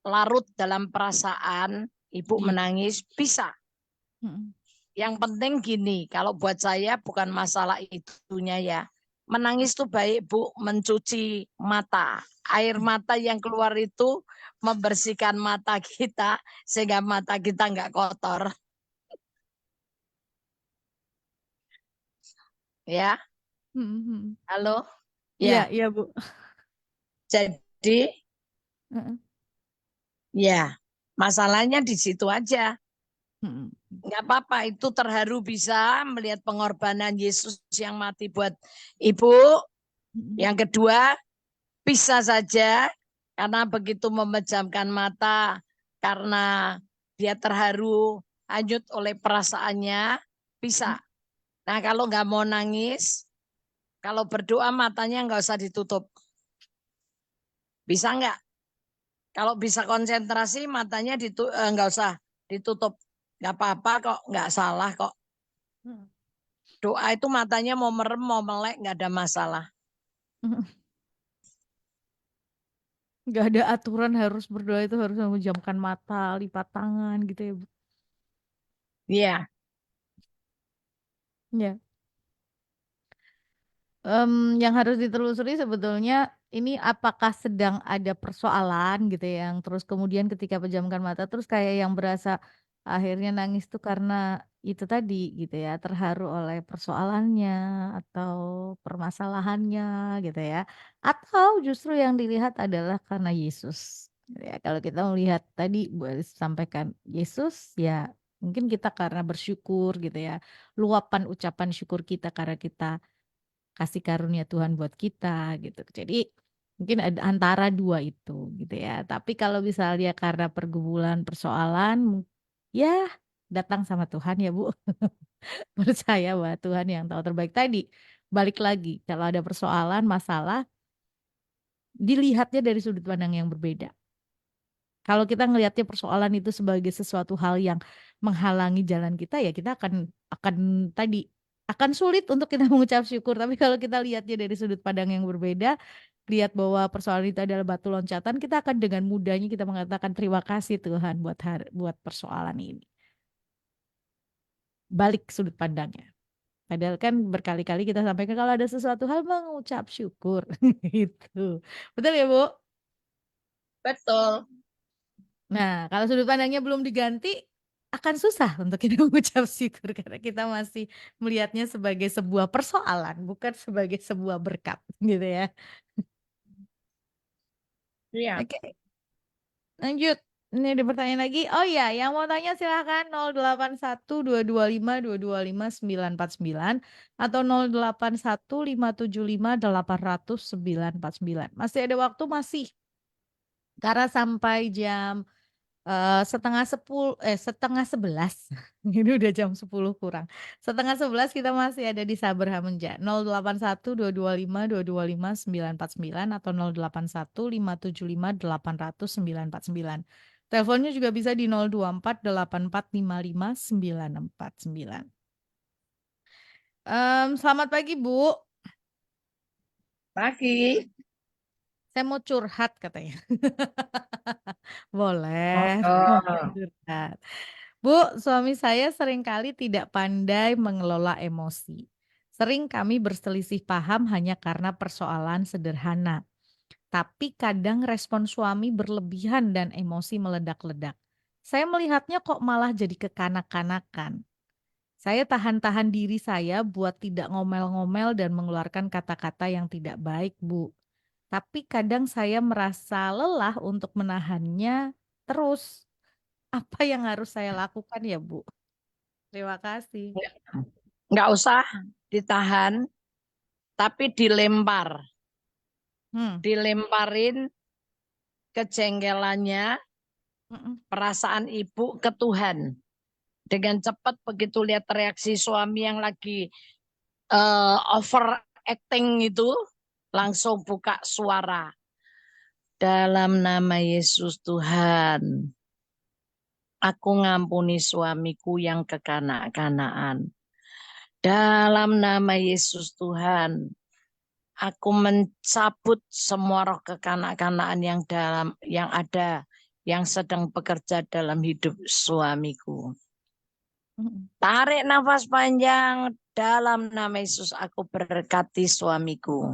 larut dalam perasaan, Ibu menangis, bisa. Yang penting gini, kalau buat saya bukan masalah itunya ya. Menangis itu baik Bu, mencuci mata. Air mata yang keluar itu membersihkan mata kita sehingga mata kita nggak kotor. Ya, halo. Iya, Ya, iya Bu. jadi ya masalahnya di situ aja. Nggak apa-apa, itu terharu bisa melihat pengorbanan Yesus yang mati buat Ibu. Yang kedua, bisa saja karena begitu memejamkan mata, karena dia terharu, hanyut oleh perasaannya, bisa. Nah, kalau nggak mau nangis, kalau berdoa matanya nggak usah ditutup. Bisa nggak? Kalau bisa konsentrasi, matanya nggak usah ditutup. Nggak apa-apa kok, nggak salah kok. Doa itu matanya mau merem, mau melek, nggak ada masalah. Nggak ada aturan harus berdoa itu harus memejamkan mata, lipat tangan gitu ya Bu. Iya. Ya. Yang harus ditelusuri sebetulnya ini apakah sedang ada persoalan gitu ya, yang terus kemudian ketika pejamkan mata terus kayak yang berasa akhirnya nangis tuh karena itu tadi gitu ya, terharu oleh persoalannya atau permasalahannya gitu ya. Atau justru yang dilihat adalah karena Yesus. Gitu ya, kalau kita melihat tadi Bu Elis sampaikan Yesus ya mungkin kita karena bersyukur gitu ya. Luapan ucapan syukur kita karena kita kasih karunia Tuhan buat kita gitu. Jadi mungkin ada antara dua itu gitu ya. Tapi kalau misalnya karena pergumulan persoalan ya datang sama Tuhan ya Bu. Percaya bahwa Tuhan yang tahu terbaik tadi. Balik lagi kalau ada persoalan, masalah dilihatnya dari sudut pandang yang berbeda. Kalau kita ngelihatnya persoalan itu sebagai sesuatu hal yang menghalangi jalan kita ya kita akan tadi akan sulit untuk kita mengucap syukur. Tapi kalau kita lihatnya dari sudut pandang yang berbeda, lihat bahwa persoalan itu adalah batu loncatan, kita akan dengan mudahnya kita mengatakan terima kasih Tuhan buat persoalan ini. Balik sudut pandangnya. Padahal kan berkali-kali kita sampaikan kalau ada sesuatu hal mengucap syukur gitu. Betul ya, Bu? Betul. Nah, kalau sudut pandangnya belum diganti, akan susah untuk kita mengucap syukur karena kita masih melihatnya sebagai sebuah persoalan, bukan sebagai sebuah berkat, gitu ya. Iya. Oke, lanjut. Ini ada pertanyaan lagi. Oh iya, yang mau tanya silahkan 081 225 225 949 atau 081 575 800 949. Masih ada waktu, masih. Karena sampai jam setengah 11. Ini udah jam 10 kurang. Setengah 11 kita masih ada di Saber Hamenja. 081 225 225 949 atau 081 575 800 949. Teleponnya juga bisa di 024 8455 949. Selamat pagi, Bu. Pagi. Saya mau curhat katanya. Boleh, saya mau Oh. curhat. Bu, suami saya seringkali tidak pandai mengelola emosi. Sering kami berselisih paham hanya karena persoalan sederhana. Tapi kadang respon suami berlebihan dan emosi meledak-ledak. Saya melihatnya kok malah jadi kekanak-kanakan. Saya tahan-tahan diri saya buat tidak ngomel-ngomel dan mengeluarkan kata-kata yang tidak baik, Bu. Tapi kadang saya merasa lelah untuk menahannya terus. Apa yang harus saya lakukan ya, Bu? Terima kasih. Nggak usah ditahan, tapi dilempar. Hmm. Dilemparin kejengkelannya, Mm-mm. perasaan ibu ke Tuhan. Dengan cepat begitu lihat reaksi suami yang lagi overacting itu, langsung buka suara. Dalam nama Yesus Tuhan, aku ngampuni suamiku yang kekanak-kanaan. Dalam nama Yesus Tuhan, aku mencabut semua roh kekanak-kanaan yang ada yang sedang bekerja dalam hidup suamiku. Mm-mm. Tarik nafas panjang, dalam nama Yesus aku berkati suamiku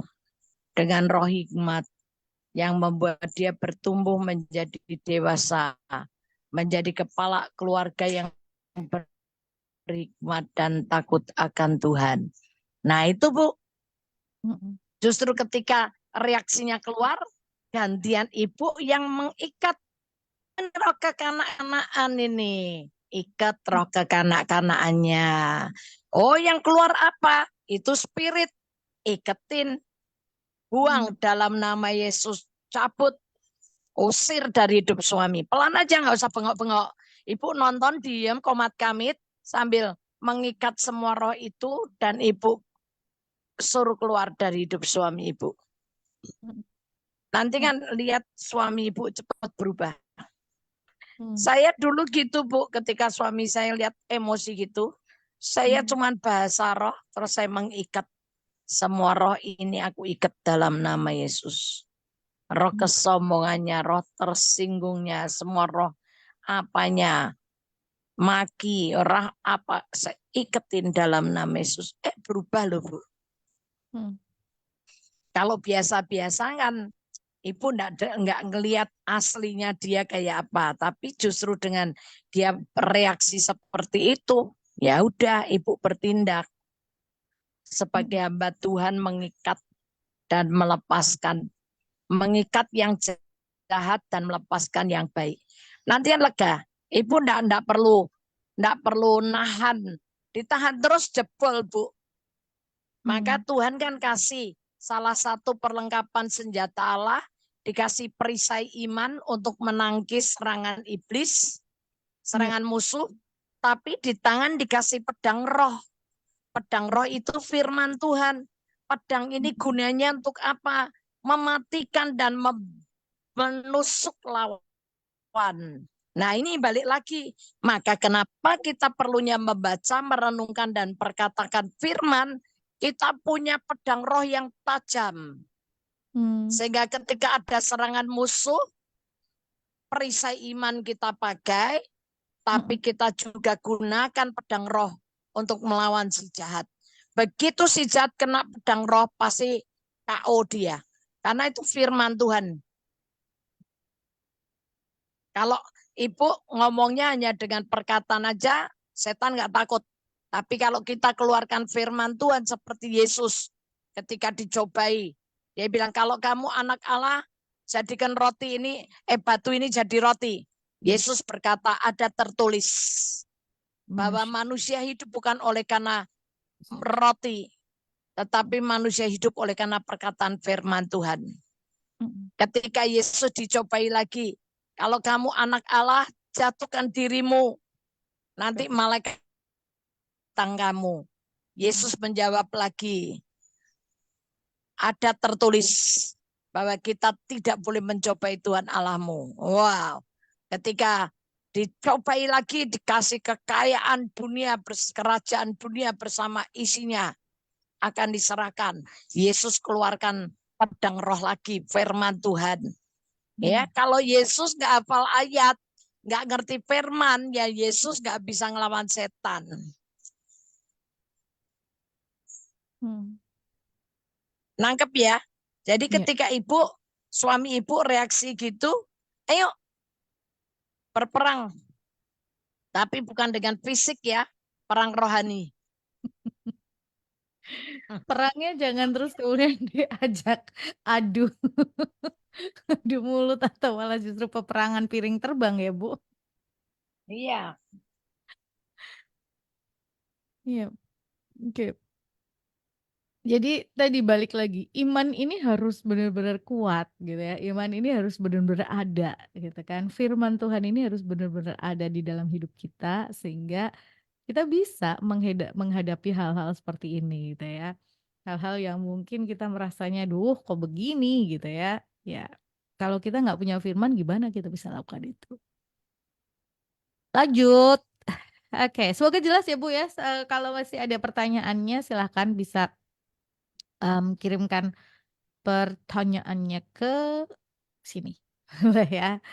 dengan roh hikmat yang membuat dia bertumbuh menjadi dewasa, menjadi kepala keluarga yang berhikmat dan takut akan Tuhan. Nah itu Bu, Mm-mm. justru ketika reaksinya keluar, gantian ibu yang mengikat roh kekanak-kanaan ini. Ikat roh kekanak-kanaannya. Oh yang keluar apa? Itu spirit. Iketin. Buang dalam nama Yesus. Cabut. Usir dari hidup suami. Pelan aja nggak usah bengok-bengok. Ibu nonton diam komat kamit sambil mengikat semua roh itu dan ibu suruh keluar dari hidup suami ibu. Nanti kan lihat suami ibu cepat berubah. Saya dulu gitu Bu, ketika suami saya lihat emosi gitu, saya cuman bahasa roh, terus saya mengikat semua roh ini aku ikat dalam nama Yesus. Roh kesombongannya, roh tersinggungnya, semua roh apanya, maki, roh apa, saya iketin dalam nama Yesus. Berubah loh Bu. Kalau biasa-biasa kan Ibu nggak ngelihat aslinya dia kayak apa, tapi justru dengan dia reaksi seperti itu, ya udah ibu bertindak sebagai hamba Tuhan, mengikat dan melepaskan, mengikat yang jahat dan melepaskan yang baik. Nanti yang lega, ibu nggak perlu nahan, ditahan terus jebol Bu. Maka Tuhan kan kasih salah satu perlengkapan senjata Allah, dikasih perisai iman untuk menangkis serangan iblis, serangan musuh, tapi di tangan dikasih pedang roh. Pedang roh itu firman Tuhan. Pedang ini gunanya untuk apa? Mematikan dan menusuk lawan. Nah ini balik lagi. Maka kenapa kita perlunya membaca, merenungkan, dan perkatakan firman? Kita punya pedang roh yang tajam. Sehingga ketika ada serangan musuh, perisai iman kita pakai, tapi kita juga gunakan pedang roh untuk melawan si jahat. Begitu si jahat kena pedang roh, pasti KO dia. Karena itu firman Tuhan. Kalau ibu ngomongnya hanya dengan perkataan aja, setan nggak takut. Tapi kalau kita keluarkan firman Tuhan seperti Yesus ketika dicobai, dia bilang kalau kamu anak Allah, jadikan roti ini, batu ini jadi roti. Yesus berkata ada tertulis bahwa manusia hidup bukan oleh karena roti, tetapi manusia hidup oleh karena perkataan firman Tuhan. Ketika Yesus dicobai lagi, kalau kamu anak Allah, jatuhkan dirimu, nanti malaikat kamu. Yesus menjawab lagi, ada tertulis bahwa kita tidak boleh mencobai Tuhan Allahmu. Wow, ketika dicobai lagi, dikasih kekayaan dunia, kerajaan dunia bersama isinya akan diserahkan. Yesus keluarkan pedang roh lagi, firman Tuhan. Ya, kalau Yesus nggak hafal ayat, nggak ngerti firman, ya Yesus nggak bisa ngelawan setan. Nangkep ya? Jadi ketika suami ibu reaksi gitu, ayo berperang. Tapi bukan dengan fisik ya, perang rohani. Perangnya jangan terus kemudian diajak adu, adu mulut atau malah justru peperangan piring terbang ya Bu. Iya. Iya, oke. Jadi tadi balik lagi, iman ini harus benar-benar kuat gitu ya. Iman ini harus benar-benar ada gitu kan. Firman Tuhan ini harus benar-benar ada di dalam hidup kita sehingga kita bisa menghadapi hal-hal seperti ini gitu ya. Hal-hal yang mungkin kita merasanya, duh kok begini gitu ya. Ya, kalau kita nggak punya firman gimana kita bisa lakukan itu. Lanjut. Oke, semoga jelas ya Bu ya. Kalau masih ada pertanyaannya silahkan bisa kirimkan pertanyaannya ke sini. Ya.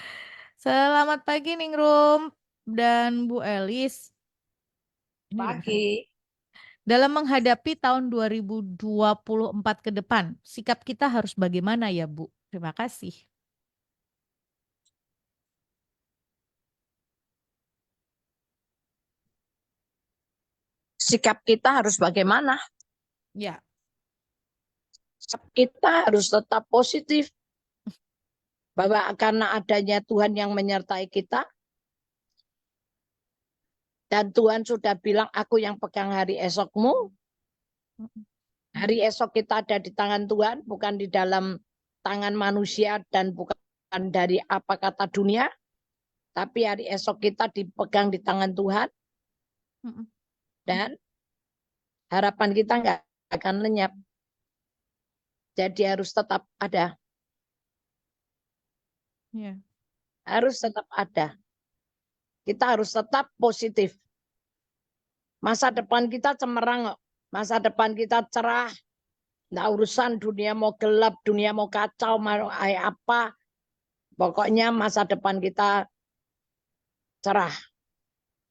Selamat pagi Ningrum dan Bu Elis. Pagi. Dalam menghadapi tahun 2024 ke depan, sikap kita harus bagaimana ya Bu? Terima kasih. Sikap kita harus bagaimana? Ya. Sikap kita harus tetap positif. Bahwa karena adanya Tuhan yang menyertai kita, dan Tuhan sudah bilang, aku yang pegang hari esokmu. Hari esok kita ada di tangan Tuhan, bukan di dalam tangan manusia dan bukan dari apa kata dunia. Tapi hari esok kita dipegang di tangan Tuhan. Dan harapan kita nggak akan lenyap. Jadi harus tetap ada. Harus tetap ada. Kita harus tetap positif. Masa depan kita cemerlang, masa depan kita cerah. Nggak urusan dunia mau gelap, dunia mau kacau, mau apa. Pokoknya masa depan kita cerah.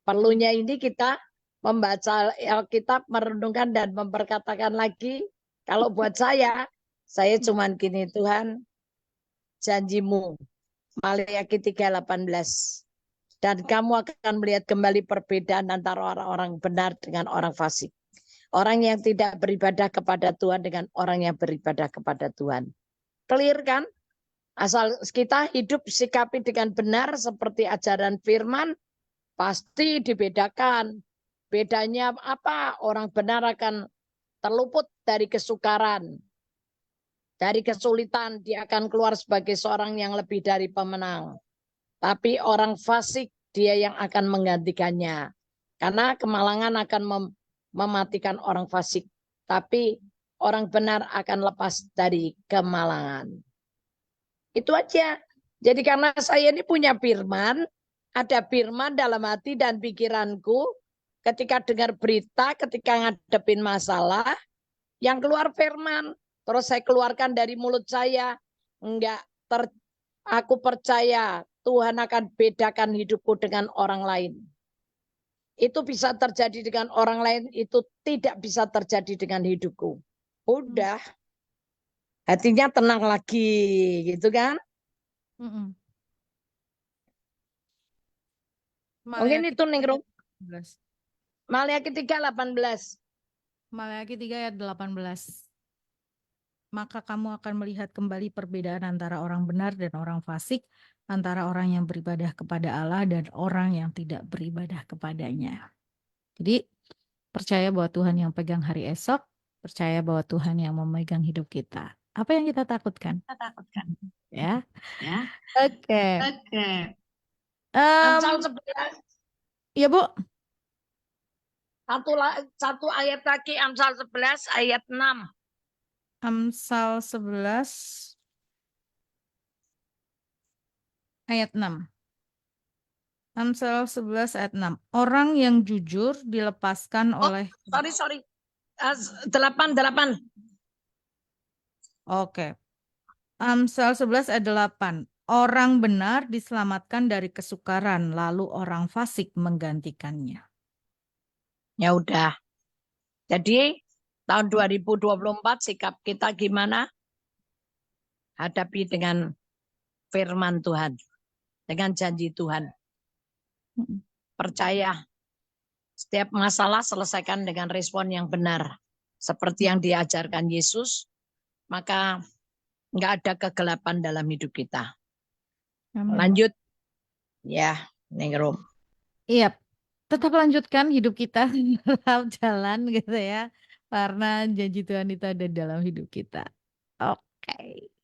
Perlunya ini kita membaca Alkitab, merenungkan dan memperkatakan lagi. Kalau buat saya cuman gini, Tuhan, janjimu. Maleakhi 3:18. Dan kamu akan melihat kembali perbedaan antara orang-orang benar dengan orang fasik. Orang yang tidak beribadah kepada Tuhan dengan orang yang beribadah kepada Tuhan. Clear kan? Asal kita hidup sikapi dengan benar seperti ajaran firman, pasti dibedakan. Bedanya apa? Orang benar akan terluput dari kesukaran. Dari kesulitan, dia akan keluar sebagai seorang yang lebih dari pemenang. Tapi orang fasik, dia yang akan menggantikannya. Karena kemalangan akan mematikan orang fasik. Tapi orang benar akan lepas dari kemalangan. Itu aja. Jadi karena saya ini punya firman, ada firman dalam hati dan pikiranku, ketika dengar berita, ketika ngadepin masalah, yang keluar firman, terus saya keluarkan dari mulut saya, aku percaya Tuhan akan bedakan hidupku dengan orang lain. Itu bisa terjadi dengan orang lain, itu tidak bisa terjadi dengan hidupku. Udah, hatinya tenang lagi, gitu kan? Mungkin Maleakhi itu Ningrum. 18. Maleakhi 3:18. Maleakhi 3 ayat 18. Maka kamu akan melihat kembali perbedaan antara orang benar dan orang fasik, antara orang yang beribadah kepada Allah dan orang yang tidak beribadah kepadanya. Jadi percaya bahwa Tuhan yang pegang hari esok, percaya bahwa Tuhan yang memegang hidup kita. Apa yang kita takutkan? Ya. Oke. Amsal 11. Ya Bu. Satu ayat lagi, Amsal 11 ayat 6. Amsal 11 ayat 6. Amsal 11 ayat 6. Orang yang jujur dilepaskan oleh... Sorry. 8. Oke. Amsal 11 ayat 8. Orang benar diselamatkan dari kesukaran, lalu orang fasik menggantikannya. Ya udah. Jadi tahun 2024 sikap kita gimana? Hadapi dengan firman Tuhan. Dengan janji Tuhan. Percaya. Setiap masalah selesaikan dengan respon yang benar. Seperti yang diajarkan Yesus. Maka nggak ada kegelapan dalam hidup kita. Amin. Lanjut. Ya, Ningrum. Iya, tetap lanjutkan hidup kita dalam jalan gitu ya. Karena janji Tuhan itu ada dalam hidup kita. Oke.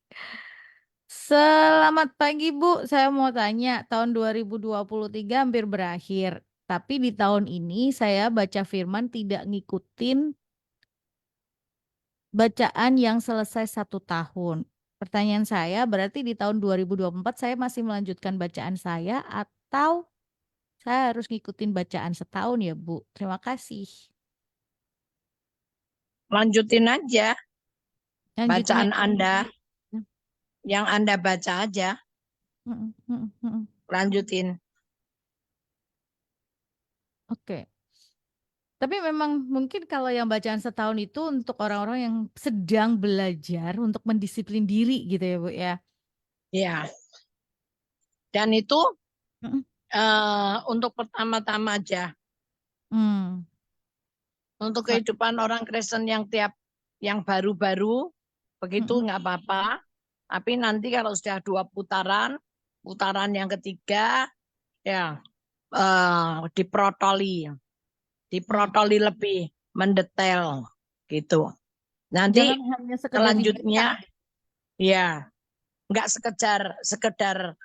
Selamat pagi Bu, saya mau tanya, tahun 2023 hampir berakhir. Tapi di tahun ini saya baca firman tidak ngikutin bacaan yang selesai 1 tahun. Pertanyaan saya, berarti di tahun 2024 saya masih melanjutkan bacaan saya atau saya harus ngikutin bacaan setahun ya Bu? Terima kasih. Lanjutin aja. Lanjutin Bacaan aja. Anda. Yang Anda baca aja. Lanjutin. Oke. Tapi memang mungkin kalau yang bacaan setahun itu untuk orang-orang yang sedang belajar untuk mendisiplin diri gitu ya Bu ya. Ya. Dan itu untuk pertama-tama aja. Untuk kehidupan orang Kristen yang baru-baru, begitu nggak apa-apa. Tapi nanti kalau sudah 2 putaran yang ketiga, ya diprotoli lebih mendetail gitu. Nanti Jangan hanya sekedar selanjutnya ya nggak sekedar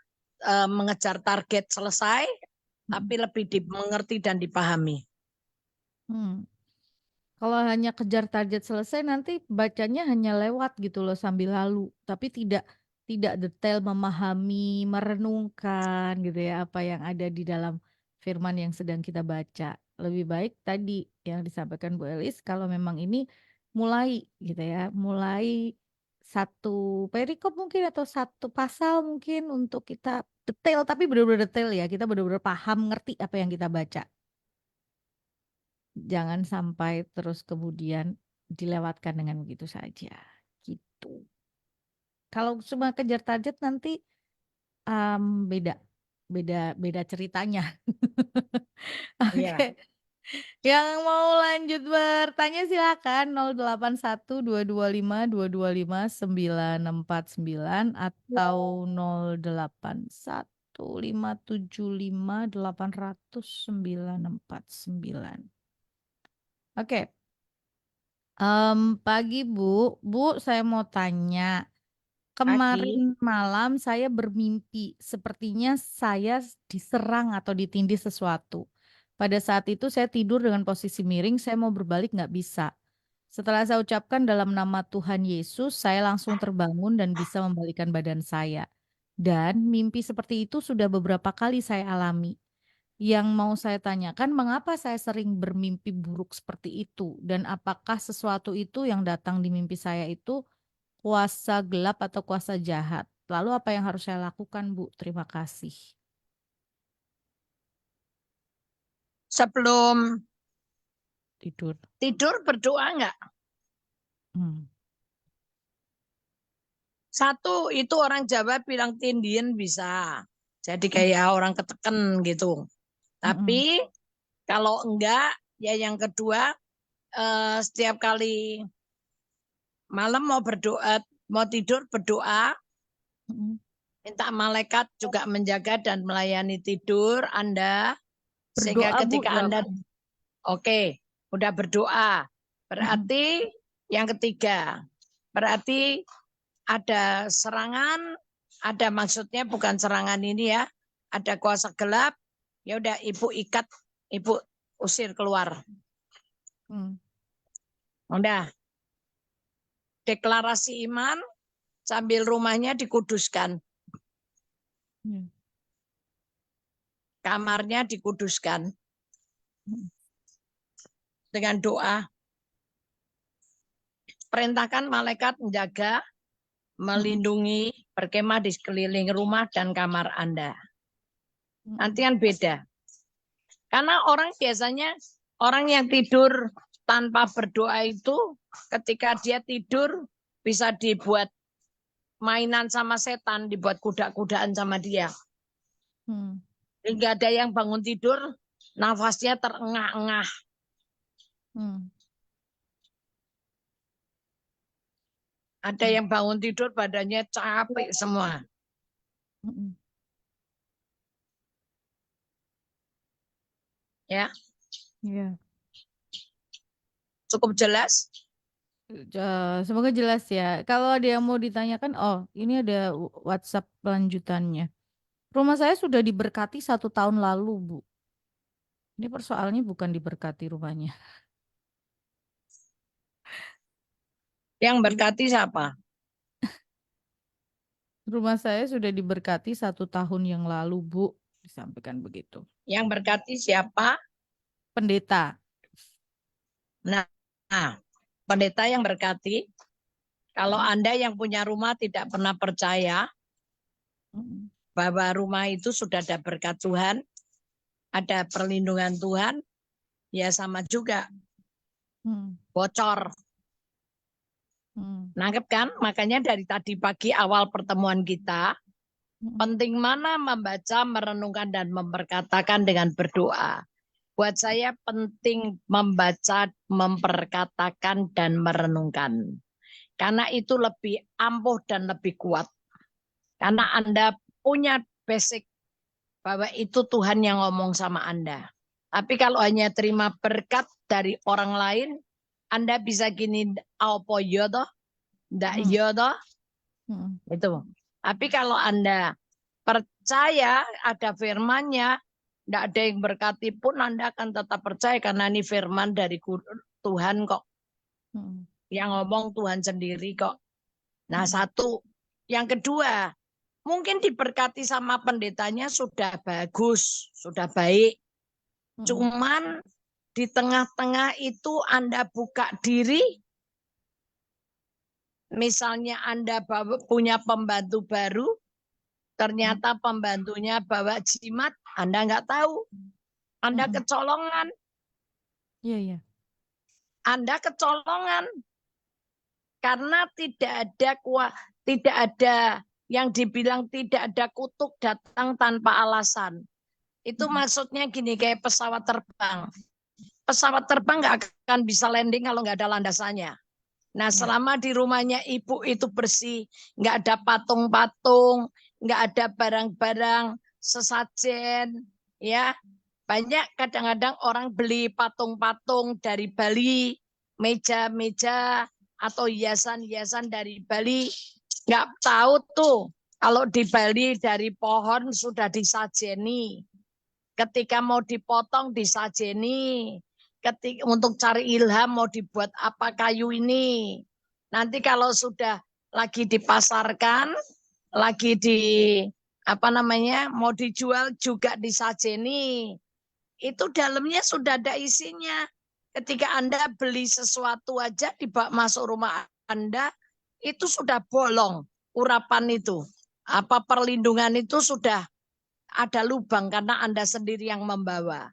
mengejar target selesai, tapi lebih dimengerti dan dipahami. Kalau hanya kejar target selesai nanti bacanya hanya lewat gitu loh sambil lalu, tapi tidak detail memahami, merenungkan gitu ya apa yang ada di dalam firman yang sedang kita baca. Lebih baik tadi yang disampaikan Bu Elis kalau memang ini mulai gitu ya, mulai 1 perikop mungkin atau 1 pasal mungkin untuk kita detail, tapi benar-benar detail ya, kita benar-benar paham, ngerti apa yang kita baca. Jangan sampai terus kemudian dilewatkan dengan begitu saja. Gitu. Kalau cuma kejar target nanti beda beda ceritanya. Iya. Oke. Yang mau lanjut bertanya silakan 081225225949 atau 081575 800 949. Oke. Pagi Bu, saya mau tanya. Pagi. Kemarin malam saya bermimpi, sepertinya saya diserang atau ditindih sesuatu. Pada saat itu saya tidur dengan posisi miring, saya mau berbalik nggak bisa. Setelah saya ucapkan dalam nama Tuhan Yesus, saya langsung terbangun dan bisa membalikan badan saya. Dan mimpi seperti itu sudah beberapa kali saya alami. Yang mau saya tanyakan, mengapa saya sering bermimpi buruk seperti itu? Dan apakah sesuatu itu yang datang di mimpi saya itu kuasa gelap atau kuasa jahat? Lalu apa yang harus saya lakukan, Bu? Terima kasih. Sebelum Tidur. tidur berdoa nggak? Hmm. Satu, itu orang Jawa bilang tindian bisa. Jadi kayak orang keteken gitu. Mm-mm. Tapi kalau enggak, ya yang kedua, setiap kali malam mau berdoa, mau tidur berdoa, Mm-mm. minta malaikat juga menjaga dan melayani tidur Anda. Sehingga Berdoa, Bu, ketika Anda, oke, udah berdoa. Mm-mm. Berarti yang ketiga, berarti ada serangan, ada maksudnya bukan serangan ini ya, ada kuasa gelap, ya udah ibu ikat, ibu usir keluar. Udah, deklarasi iman sambil rumahnya dikuduskan, Hmm. kamarnya dikuduskan Hmm. dengan doa. Perintahkan malaikat menjaga, melindungi, berkemah di sekeliling rumah dan kamar Anda. Nanti kan beda. Karena orang biasanya, orang yang tidur tanpa berdoa itu, ketika dia tidur bisa dibuat mainan sama setan, dibuat kuda-kudaan sama dia. Hingga ada yang bangun tidur, nafasnya terengah-engah. Ada yang bangun tidur badannya capek semua. Ya, Iya. cukup jelas. Semoga jelas ya. Kalau ada yang mau ditanyakan, ini ada WhatsApp lanjutannya. Rumah saya sudah diberkati 1 tahun lalu, Bu. Ini persoalannya bukan diberkati rumahnya. Yang berkati siapa? Rumah saya sudah diberkati 1 tahun yang lalu, Bu. Disampaikan begitu. Yang berkati siapa? Pendeta. Nah, pendeta yang berkati. Kalau Anda yang punya rumah tidak pernah percaya bahwa rumah itu sudah ada berkat Tuhan, ada perlindungan Tuhan, ya sama juga bocor. Nangkep kan? Makanya dari tadi pagi awal pertemuan kita, penting mana membaca, merenungkan, dan memperkatakan dengan berdoa. Buat saya penting membaca, memperkatakan, dan merenungkan. Karena itu lebih ampuh dan lebih kuat. Karena Anda punya basic bahwa itu Tuhan yang ngomong sama Anda. Tapi kalau hanya terima berkat dari orang lain, Anda bisa gini, apa ya toh? Nggak ya toh? Itu. Tapi kalau Anda percaya ada firman-Nya, nggak ada yang berkati pun Anda akan tetap percaya karena ini firman dari Tuhan kok. Yang ngomong Tuhan sendiri kok. Nah, satu. Yang kedua, mungkin diberkati sama pendetanya sudah bagus, sudah baik. Cuman di tengah-tengah itu Anda buka diri, misalnya Anda punya pembantu baru, ternyata pembantunya bawa jimat, Anda nggak tahu. Anda kecolongan. Iya. Anda kecolongan. Karena tidak ada tidak ada yang dibilang tidak ada kutuk datang tanpa alasan. Itu maksudnya gini, kayak pesawat terbang. Pesawat terbang nggak akan bisa landing kalau nggak ada landasannya. Nah, selama di rumahnya ibu itu bersih, nggak ada patung-patung, nggak ada barang-barang sesajen, ya. Banyak kadang-kadang orang beli patung-patung dari Bali, meja-meja atau hiasan-hiasan dari Bali. Nggak tahu tuh kalau di Bali dari pohon sudah disajeni. Ketika mau dipotong disajeni. Ketika untuk cari ilham mau dibuat apa kayu ini. Nanti kalau sudah lagi dipasarkan, lagi di apa namanya mau dijual juga disajeni. Itu dalamnya sudah ada isinya. Ketika Anda beli sesuatu aja dibawa masuk rumah Anda, itu sudah bolong urapan itu. Apa perlindungan itu sudah ada lubang karena Anda sendiri yang membawa.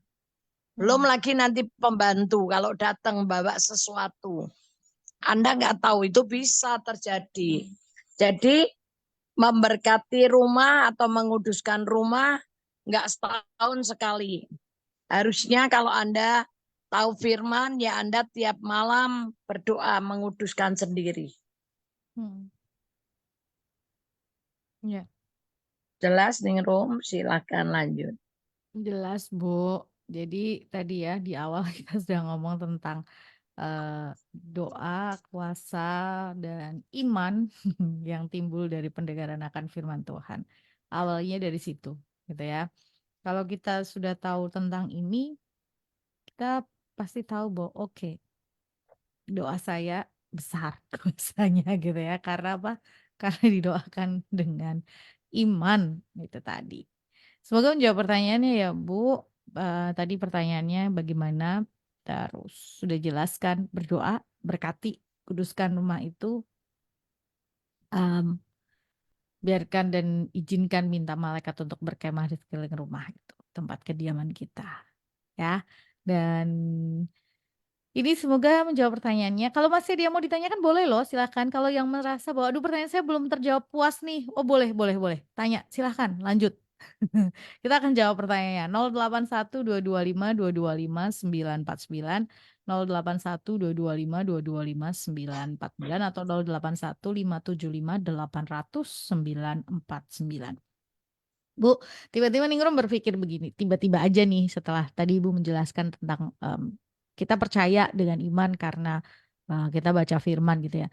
Belum lagi nanti pembantu kalau datang bawa sesuatu. Anda nggak tahu itu bisa terjadi. Jadi memberkati rumah atau menguduskan rumah nggak setahun sekali. Harusnya kalau Anda tahu firman, ya Anda tiap malam berdoa menguduskan sendiri. Ya, Jelas nih Rom, silakan lanjut. jelas Bu. Jadi tadi ya di awal kita sudah ngomong tentang doa, kuasa, dan iman yang timbul dari pendengaran akan firman Tuhan. Awalnya dari situ, gitu ya. Kalau kita sudah tahu tentang ini, kita pasti tahu bahwa oke, doa saya besar kuasanya gitu ya. Karena apa? Karena didoakan dengan iman itu tadi. Semoga menjawab pertanyaannya ya Bu. Tadi pertanyaannya bagaimana? Terus sudah jelaskan berdoa, berkati, kuduskan rumah itu, em, biarkan dan izinkan minta malaikat untuk berkemah di sekeliling rumah itu, tempat kediaman kita. Ya, dan ini semoga menjawab pertanyaannya. Kalau masih dia mau ditanyakan boleh loh, silahkan. Kalau yang merasa bahwa, aduh pertanyaan saya belum terjawab puas nih. Oh boleh, boleh, boleh. Tanya, silahkan, lanjut. Kita akan jawab pertanyaannya. 081225225949, 081225225949 atau 0815757800 949. Bu, tiba-tiba Ningrum berpikir begini, tiba-tiba aja nih setelah tadi Ibu menjelaskan tentang kita percaya dengan iman karena kita baca firman gitu ya.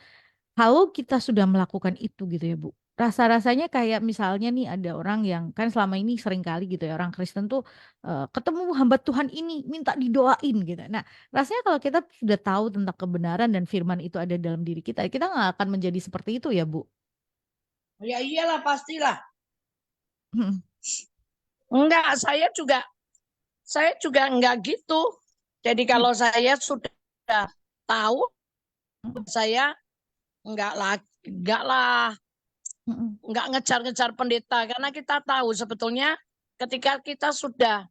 Kalau kita sudah melakukan itu gitu ya Bu, rasa-rasanya kayak misalnya nih ada orang yang kan selama ini sering kali gitu ya orang Kristen tuh ketemu hamba Tuhan ini minta didoain gitu. Nah, rasanya kalau kita sudah tahu tentang kebenaran dan firman itu ada dalam diri kita, kita nggak akan menjadi seperti itu ya Bu. Ya iyalah pastilah. Enggak, saya juga enggak gitu. Jadi kalau saya sudah tahu, saya enggak lah, enggak ngejar-ngejar pendeta karena kita tahu sebetulnya ketika kita sudah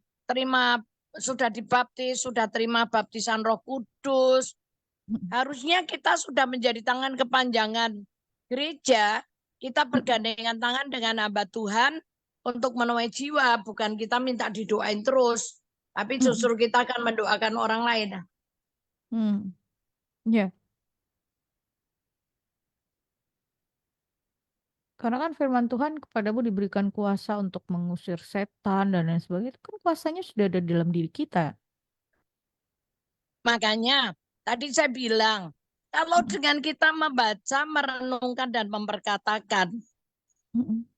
dibaptis, sudah terima baptisan Roh Kudus, harusnya kita sudah menjadi tangan kepanjangan gereja, kita bergandengan tangan dengan hamba Tuhan untuk menuai jiwa, bukan kita minta didoain terus, tapi justru kita akan mendoakan orang lain. Ya. Karena kan firman Tuhan kepadamu diberikan kuasa untuk mengusir setan dan lain sebagainya. Itu kan kuasanya sudah ada dalam diri kita. Makanya tadi saya bilang, kalau dengan kita membaca, merenungkan, dan memperkatakan,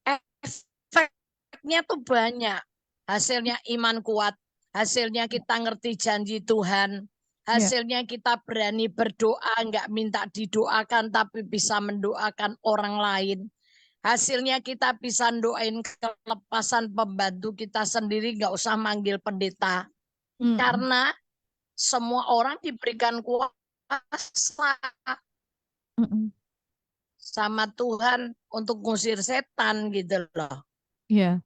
efeknya tuh banyak. Hasilnya iman kuat, hasilnya kita ngerti janji Tuhan, hasilnya kita berani berdoa, nggak minta didoakan, tapi bisa mendoakan orang lain. Hasilnya kita bisa doain kelepasan pembantu kita sendiri, nggak usah manggil pendeta. Karena semua orang diberikan kuasa sama Tuhan untuk ngusir setan gitu loh. Iya.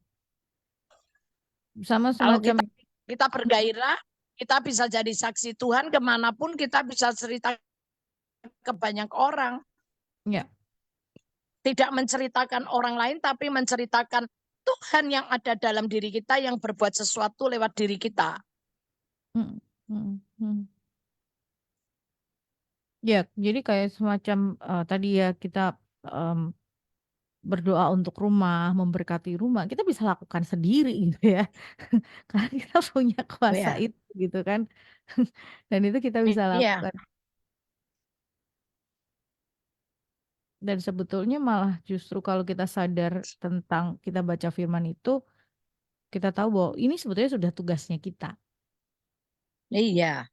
Sama Kalau semacam kita bergairah, kita bisa jadi saksi Tuhan kemanapun, kita bisa cerita ke banyak orang. ya. Tidak menceritakan orang lain, tapi menceritakan Tuhan yang ada dalam diri kita yang berbuat sesuatu lewat diri kita. Mm, mm, mm. Ya, jadi kayak semacam tadi ya kita em, berdoa untuk rumah, memberkati rumah, kita bisa lakukan sendiri gitu ya. Karena kita punya kuasa Ya, itu gitu kan. Dan itu kita bisa iya, lakukan. Dan sebetulnya malah justru kalau kita sadar tentang kita baca firman itu, kita tahu bahwa ini sebetulnya sudah tugasnya kita. iya.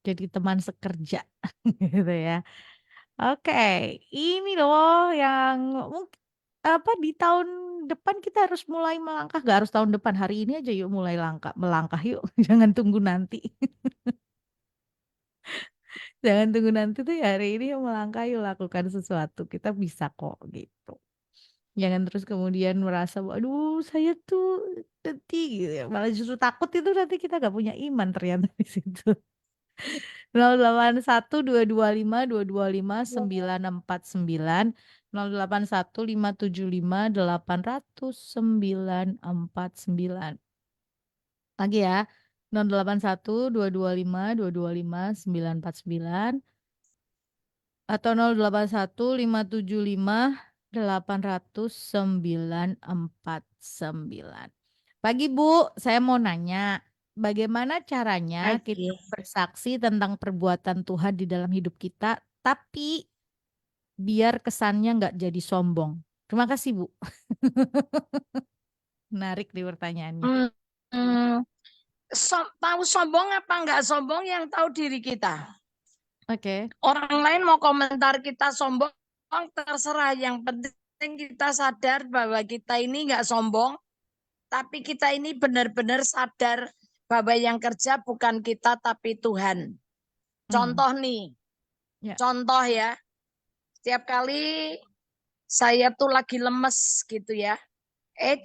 Jadi teman sekerja gitu ya. Oke, ini loh yang mungkin apa di tahun depan kita harus mulai melangkah. Gak harus tahun depan, hari ini aja yuk mulai melangkah yuk. Jangan tunggu nanti. Jangan tunggu nanti tuh ya, hari ini yuk melangkah yuk lakukan sesuatu. Kita bisa kok gitu. Jangan terus kemudian merasa, waduh saya tuh nanti gitu ya. Malah justru takut itu nanti kita gak punya iman ternyata di situ. 081 225 225 949 081 575 800 949 lagi ya 081 225 225 949 atau 081 575 800 949. Pagi Bu, saya mau nanya, bagaimana caranya kita Oke. bersaksi tentang perbuatan Tuhan di dalam hidup kita, tapi biar kesannya nggak jadi sombong. Terima kasih Bu. Menarik di pertanyaannya. Hmm, hmm. Tahu sombong apa enggak sombong yang tahu diri kita. Oke. Orang lain mau komentar kita sombong, terserah. Yang penting kita sadar bahwa kita ini enggak sombong, tapi kita ini benar-benar sadar bahwa yang kerja bukan kita tapi Tuhan. Contoh nih, Ya. contoh ya, setiap kali saya tuh lagi lemes gitu ya,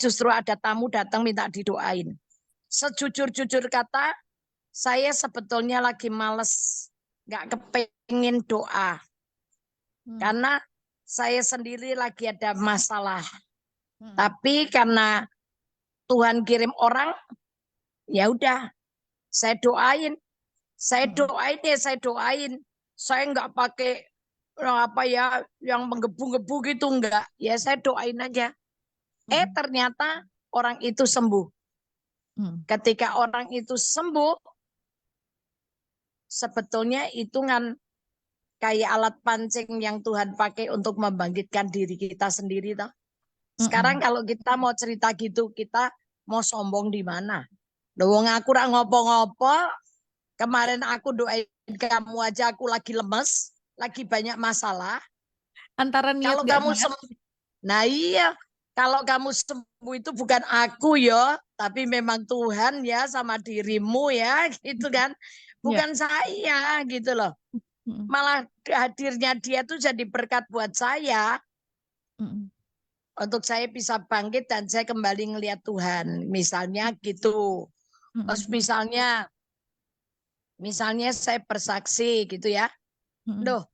justru ada tamu datang minta didoain. Sejujur-jujur kata, saya sebetulnya lagi males, nggak kepengin doa. Karena saya sendiri lagi ada masalah. Tapi karena Tuhan kirim orang, ya udah, saya doain. Saya doain ya, saya doain. Saya nggak pakai apa ya, yang menggebu-gebu gitu, enggak. Ya saya doain aja. Ternyata orang itu sembuh. Ketika orang itu sembuh, sebetulnya itu kan kayak alat pancing yang Tuhan pakai untuk membangkitkan diri kita sendiri. Toh. Sekarang kalau kita mau cerita gitu, kita mau sombong di mana? Loh, aku rak ngopo-ngopo, kemarin aku doain kamu aja aku lagi lemes, lagi banyak masalah. Antara niat Kalau gak kamu niat. nah iya, kalau kamu sembuh itu bukan aku ya, tapi memang Tuhan ya sama dirimu ya, gitu kan. Ya. Bukan saya gitu loh. Malah hadirnya dia tuh jadi berkat buat saya. Untuk saya bisa bangkit dan saya kembali ngelihat Tuhan. Misalnya gitu. Terus misalnya saya bersaksi gitu ya. Loh,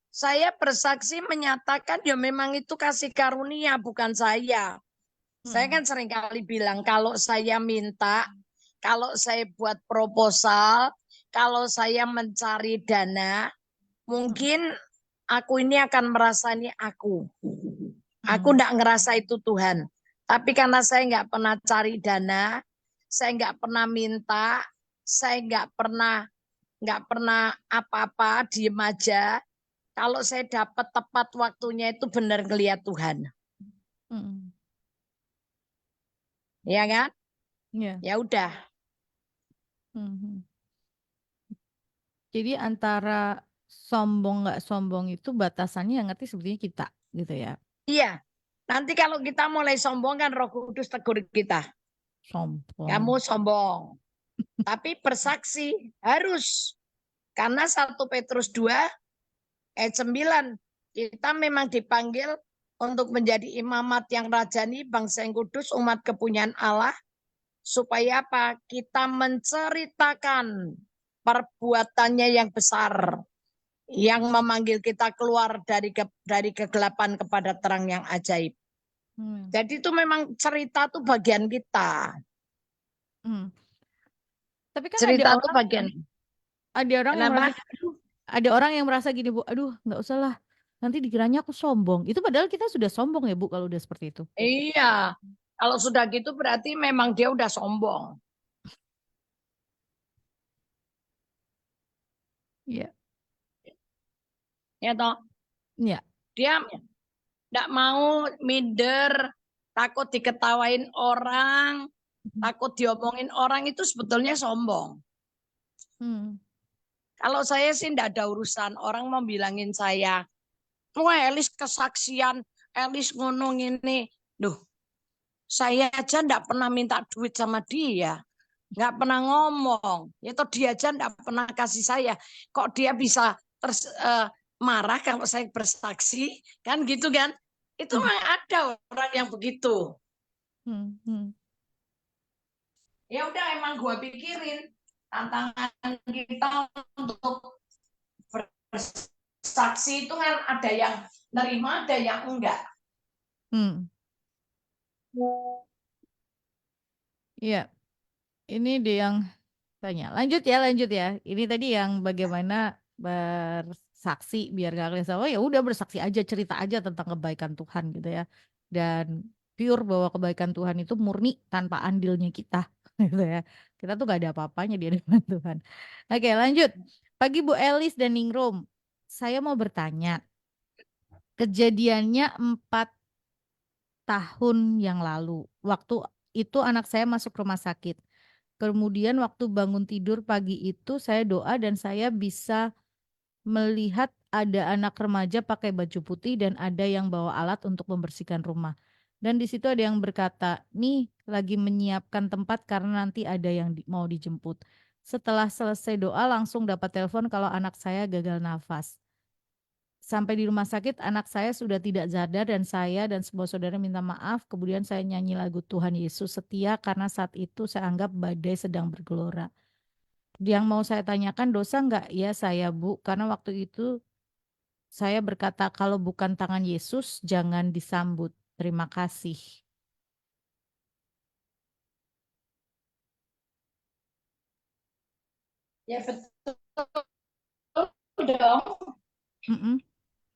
saya bersaksi menyatakan ya memang itu kasih karunia bukan saya. Saya kan sering kali bilang kalau saya minta, kalau saya buat proposal, kalau saya mencari dana, mungkin aku ini akan merasa ini aku. Aku enggak ngerasa itu Tuhan. Tapi karena saya enggak pernah cari dana, saya enggak pernah minta, saya enggak pernah apa-apa, diem aja. Kalau saya dapat tepat waktunya itu benar ngelihat Tuhan. Ya kan? Ya. Ya udah. Jadi antara sombong nggak sombong itu batasannya yang ngerti sebetulnya kita gitu ya. Iya. Nanti kalau kita mulai sombong kan Roh Kudus tegur kita. Sombong. Kamu sombong. Tapi bersaksi harus. Karena 1 Petrus 2 ayat 9. Kita memang dipanggil untuk menjadi imamat yang rajani, bangsa yang kudus, umat kepunyaan Allah. Supaya apa? Kita menceritakan perbuatannya yang besar. yang memanggil kita keluar dari kegelapan kepada terang yang ajaib. Jadi itu memang cerita tuh bagian kita. Tapi kan Cerita tuh bagian. ada orang yang merasa gini Bu, aduh nggak usah lah, nanti dikiranya aku sombong. Itu padahal kita sudah sombong ya Bu kalau udah seperti itu. Iya, kalau sudah gitu berarti memang dia udah sombong. Iya. Ya toh? Iya. Dia nggak mau minder, takut diketawain orang, takut diomongin orang, itu sebetulnya sombong. Kalau saya sih nggak ada urusan orang mau bilangin saya, wah Elis kesaksian, Elis ngomong ini, duh, saya aja nggak pernah minta duit sama dia, nggak pernah ngomong, itu dia aja nggak pernah kasih saya, kok dia bisa marah kalau saya bersaksi, kan gitu kan? Itu memang ada orang yang begitu. Ya udah, emang gua pikirin tantangan kita untuk bersaksi itu kan ada yang nerima, ada yang enggak. Iya. Ini dia yang tanya. Lanjut ya. Ini tadi yang bagaimana bersaksi biar gak kelihatan. Oh ya udah bersaksi aja, cerita aja tentang kebaikan Tuhan gitu ya. Dan pure bahwa kebaikan Tuhan itu murni tanpa andilnya kita gitu ya. Kita tuh gak ada apa-apanya di hadapan Tuhan. Oke, lanjut. Pagi Bu Elis dan Ningrum. Saya mau bertanya. Kejadiannya 4 tahun yang lalu. Waktu itu anak saya masuk rumah sakit. Kemudian waktu bangun tidur pagi itu saya doa dan saya bisa melihat ada anak remaja pakai baju putih dan ada yang bawa alat untuk membersihkan rumah. Dan di situ ada yang berkata, nih lagi menyiapkan tempat karena nanti ada yang mau dijemput. Setelah selesai doa langsung dapat telepon kalau anak saya gagal nafas. Sampai di rumah sakit anak saya sudah tidak sadar dan saya dan sebuah saudara minta maaf. Kemudian saya nyanyi lagu Tuhan Yesus Setia karena saat itu saya anggap badai sedang bergelora. Yang mau saya tanyakan dosa enggak ya saya Bu? Karena waktu itu saya berkata kalau bukan tangan Yesus jangan disambut. Terima kasih. Ya betul dong.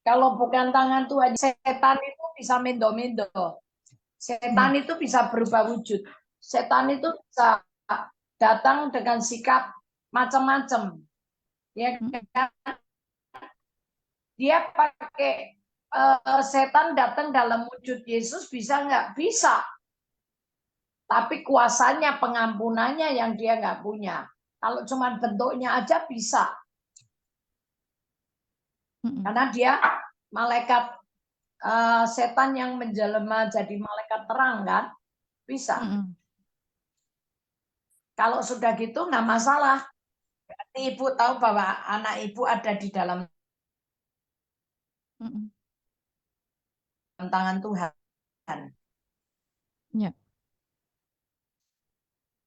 Kalau bukan tangan Tuhan, setan itu bisa mendo-mendo. Setan itu bisa berubah wujud. Setan itu bisa datang dengan sikap macam-macam. Ya kan? Dia pakai setan datang dalam wujud Yesus bisa nggak? Bisa. Tapi kuasanya, pengampunannya yang dia nggak punya. Kalau cuma bentuknya aja bisa. Karena dia malaikat setan yang menjelma jadi malaikat terang kan? Bisa. Kalau sudah gitu nggak masalah. Berarti ibu tahu bahwa anak ibu ada di dalam tangan Tuhan. Ya.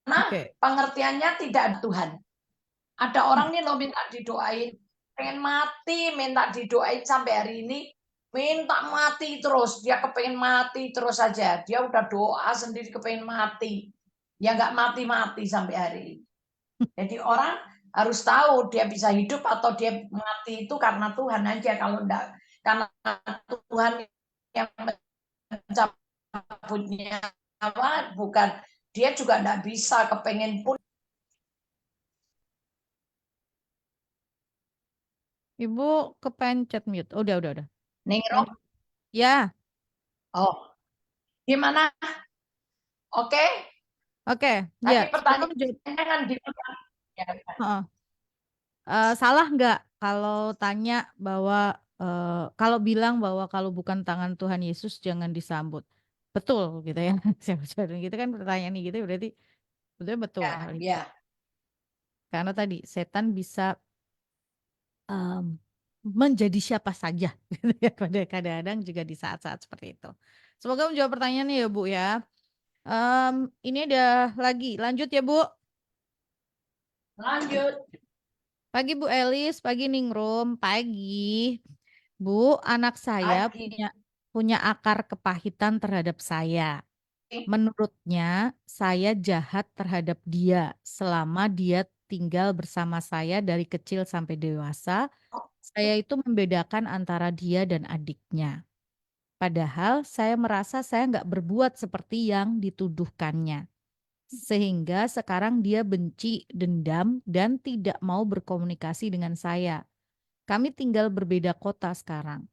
Nah, pengertiannya tidak ada Tuhan. Ada orang nih lo minta didoain, pengen mati, minta didoain sampai hari ini, minta mati terus, dia kepengen mati terus saja, dia udah doa sendiri kepengen mati, ya nggak mati-mati sampai hari ini. Jadi orang harus tahu dia bisa hidup atau dia mati itu karena Tuhan aja, kalau enggak karena Tuhan yang mencabutnya apa, bukan, dia juga enggak bisa kepengen pun. Ibu kepencet mute. Udah. Ningrum? Ya. Oh, gimana? Oke? Oke. Tadi Ya. pertanyaannya kan gitu. Salah nggak kalau tanya bahwa kalau bilang bahwa kalau bukan tangan Tuhan Yesus jangan disambut. Betul gitu ya. Gitu kan pertanyaan gitu berarti betul hal itu. Ya. Karena tadi setan bisa menjadi siapa saja gitu ya, pada kadang-kadang juga di saat-saat seperti itu. Semoga menjawab pertanyaannya ya Bu ya. Ini ada lagi, lanjut ya Bu. Lanjut. Pagi Bu Elis, pagi Ningrum, pagi. Bu, anak saya Pagi. punya akar kepahitan terhadap saya. Menurutnya, saya jahat terhadap dia selama dia tinggal bersama saya dari kecil sampai dewasa. Saya itu membedakan antara dia dan adiknya. Padahal saya merasa saya nggak berbuat seperti yang dituduhkannya. Sehingga sekarang dia benci, dendam, dan tidak mau berkomunikasi dengan saya. Kami tinggal berbeda kota sekarang.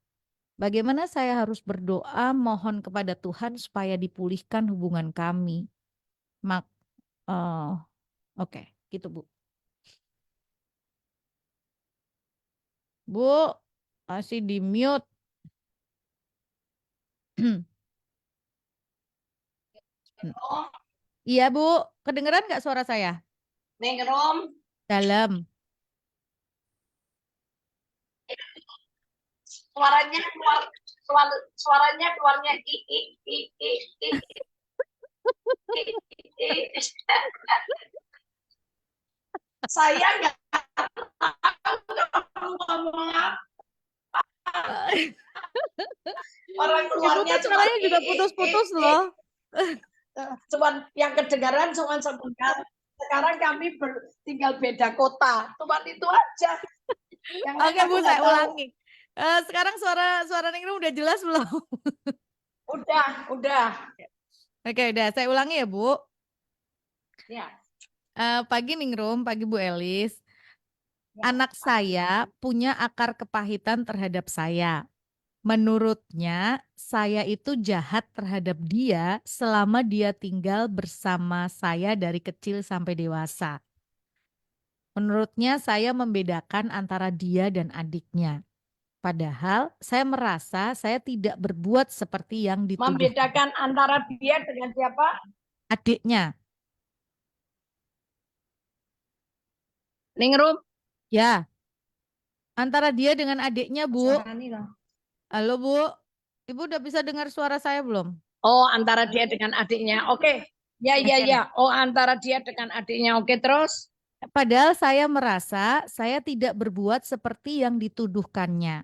Bagaimana saya harus berdoa mohon kepada Tuhan supaya dipulihkan hubungan kami? Mak, eh, oke, gitu Bu. Bu, masih di mute. Iya Bu, kedengeran nggak suara saya? Ningrum, Dalam. suaranya keluar, suaranya keluarnya i. Saya nggak tahu ngomong apa. Orang Ibu keluarnya kan suaranya juga putus-putus loh. Cuman yang kedengaran cuma sebentar. Sekarang kami tinggal beda kota. Cuman itu aja. Yang lain Oke aku Bu, nggak saya tahu. ulangi. Sekarang suara Ningrum udah jelas belum? Udah. Oke, udah. Saya ulangi ya Bu. Ya. Pagi Ningrum, pagi Bu Elis. Ya. Anak saya punya akar kepahitan terhadap saya. Menurutnya, saya itu jahat terhadap dia selama dia tinggal bersama saya dari kecil sampai dewasa. Menurutnya, saya membedakan antara dia dan adiknya. Padahal saya merasa saya tidak berbuat seperti yang dituduh Membedakan antara dia dengan siapa? adiknya. Ningrum. Ya, antara dia dengan adiknya, Bu. Halo, Bu. Ibu udah bisa dengar suara saya belum? Oh, antara dia dengan adiknya. Oke. Oke. Ya. Oh, antara dia dengan adiknya. Oke, terus? Padahal saya merasa saya tidak berbuat seperti yang dituduhkannya.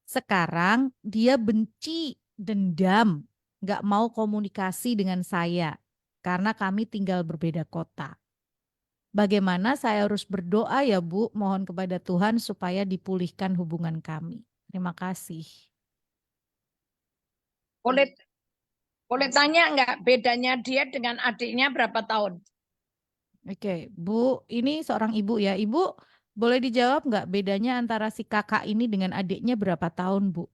Sekarang dia benci, dendam, nggak mau komunikasi dengan saya karena kami tinggal berbeda kota. Bagaimana saya harus berdoa ya Bu, mohon kepada Tuhan supaya dipulihkan hubungan kami. Terima kasih. Boleh boleh tanya nggak bedanya dia dengan adiknya berapa tahun? Oke, Bu, ini seorang ibu ya. Ibu boleh dijawab nggak bedanya antara si kakak ini dengan adiknya berapa tahun, Bu?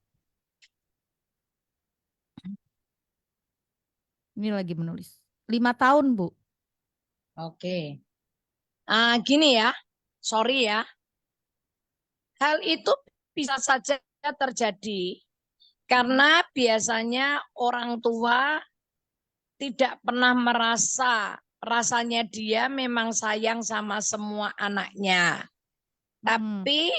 Ini lagi menulis. 5 tahun, Bu. Oke. Gini ya. Sorry ya. Hal itu bisa saja terjadi karena biasanya orang tua tidak pernah merasa rasanya dia memang sayang sama semua anaknya. Tapi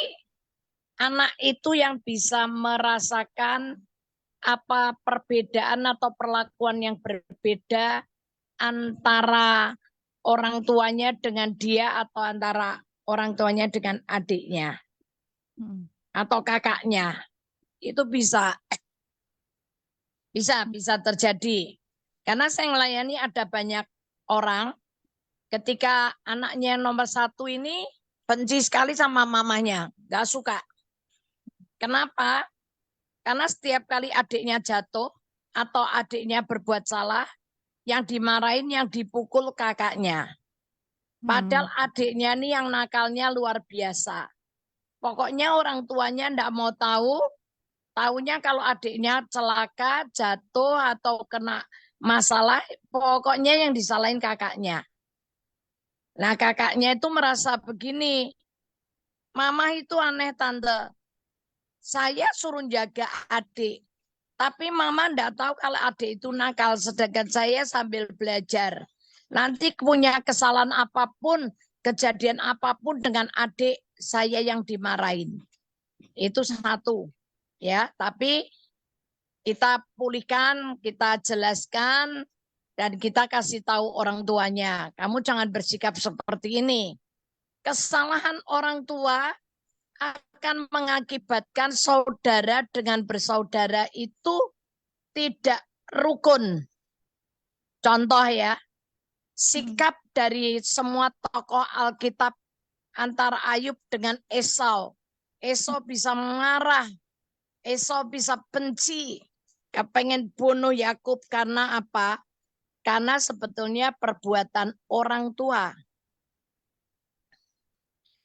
anak itu yang bisa merasakan apa perbedaan atau perlakuan yang berbeda antara orang tuanya dengan dia atau antara orang tuanya dengan adiknya atau kakaknya. Itu bisa terjadi. Karena saya melayani ada banyak orang ketika anaknya nomor 1 ini benci sekali sama mamanya, nggak suka. Kenapa? Karena setiap kali adiknya jatuh atau adiknya berbuat salah, yang dimarahin, yang dipukul kakaknya. Padahal adiknya ini yang nakalnya luar biasa. Pokoknya orang tuanya nggak mau tahu, tahunya kalau adiknya celaka, jatuh, atau kena masalah, pokoknya yang disalahin kakaknya. Nah kakaknya itu merasa begini, mama itu aneh tante, saya suruh jaga adik, tapi mama enggak tahu kalau adik itu nakal, sedangkan saya sambil belajar. Nanti punya kesalahan apapun, kejadian apapun dengan adik, saya yang dimarahin. Itu satu. Ya, tapi kita pulihkan, kita jelaskan, dan kita kasih tahu orang tuanya, kamu jangan bersikap seperti ini. kesalahan orang tua akan mengakibatkan saudara dengan bersaudara itu tidak rukun. Contoh ya, sikap dari semua tokoh Alkitab antara Ayub dengan Esau. Esau bisa marah, Esau bisa benci, kepengen bunuh Yakub karena apa? Karena sebetulnya perbuatan orang tua.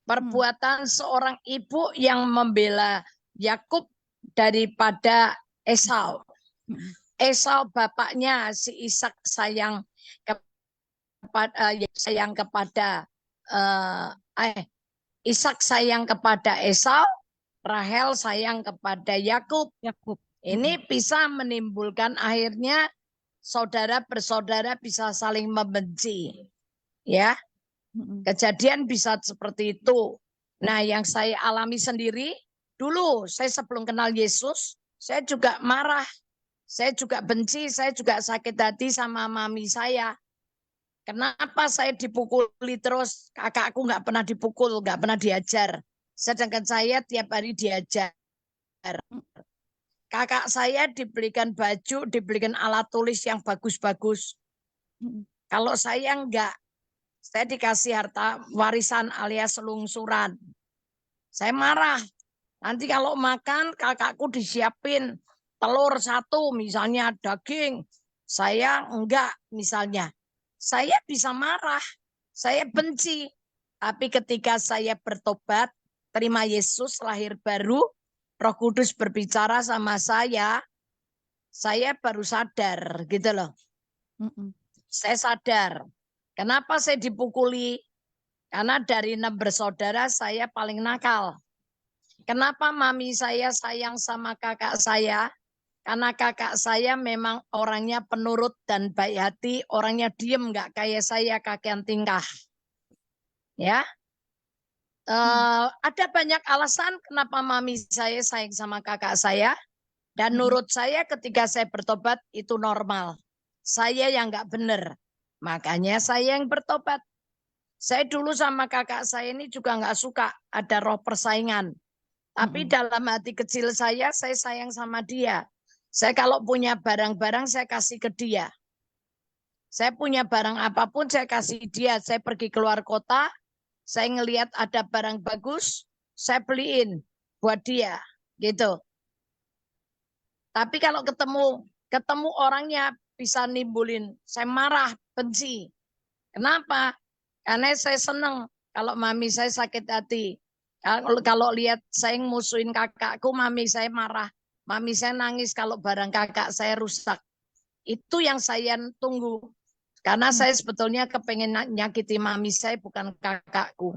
Perbuatan seorang ibu yang membela Yakub daripada Esau. Esau bapaknya si Ishak sayang kepada Ishak sayang kepada Esau, Rahel sayang kepada Yakub. Ini bisa menimbulkan akhirnya saudara bersaudara bisa saling membenci. Ya. Kejadian bisa seperti itu. Nah, yang saya alami sendiri, dulu saya sebelum kenal Yesus, saya juga marah. Saya juga benci, saya juga sakit hati sama mami saya. Kenapa saya dipukuli terus? Kakakku nggak pernah dipukul, nggak pernah diajar. Sedangkan saya tiap hari diajar. Kakak saya dibelikan baju, dibelikan alat tulis yang bagus-bagus. Kalau saya enggak, saya dikasih harta warisan alias lungsuran. Saya marah. Nanti kalau makan, kakakku disiapin telur satu, misalnya daging. Saya enggak, misalnya. Saya bisa marah. Saya benci. Tapi ketika saya bertobat, terima Yesus, lahir baru, Roh Kudus berbicara sama saya baru sadar, gitu loh. Saya sadar. Kenapa saya dipukuli? Karena dari 6 bersaudara, saya paling nakal. Kenapa mami saya sayang sama kakak saya? Karena kakak saya memang orangnya penurut dan baik hati, orangnya diem, nggak kayak saya kakean tingkah. Ya, ada banyak alasan kenapa mami saya sayang sama kakak saya. Dan nurut saya ketika saya bertobat itu normal. Saya yang nggak benar, makanya saya yang bertobat. Saya dulu sama kakak saya ini juga nggak suka ada roh persaingan. Tapi dalam hati kecil saya sayang sama dia. Saya kalau punya barang-barang, saya kasih ke dia. Saya punya barang apapun, saya kasih dia. Saya pergi keluar kota, saya ngelihat ada barang bagus, saya beliin buat dia. Gitu. Tapi kalau ketemu orangnya bisa nimbulin, saya marah, benci. Kenapa? Karena saya senang kalau mami saya sakit hati. Kalau lihat saya musuhin kakakku, mami saya marah. Mami saya nangis kalau barang kakak saya rusak. Itu yang saya tunggu. Karena saya sebetulnya kepengen nyakiti mami saya, bukan kakakku.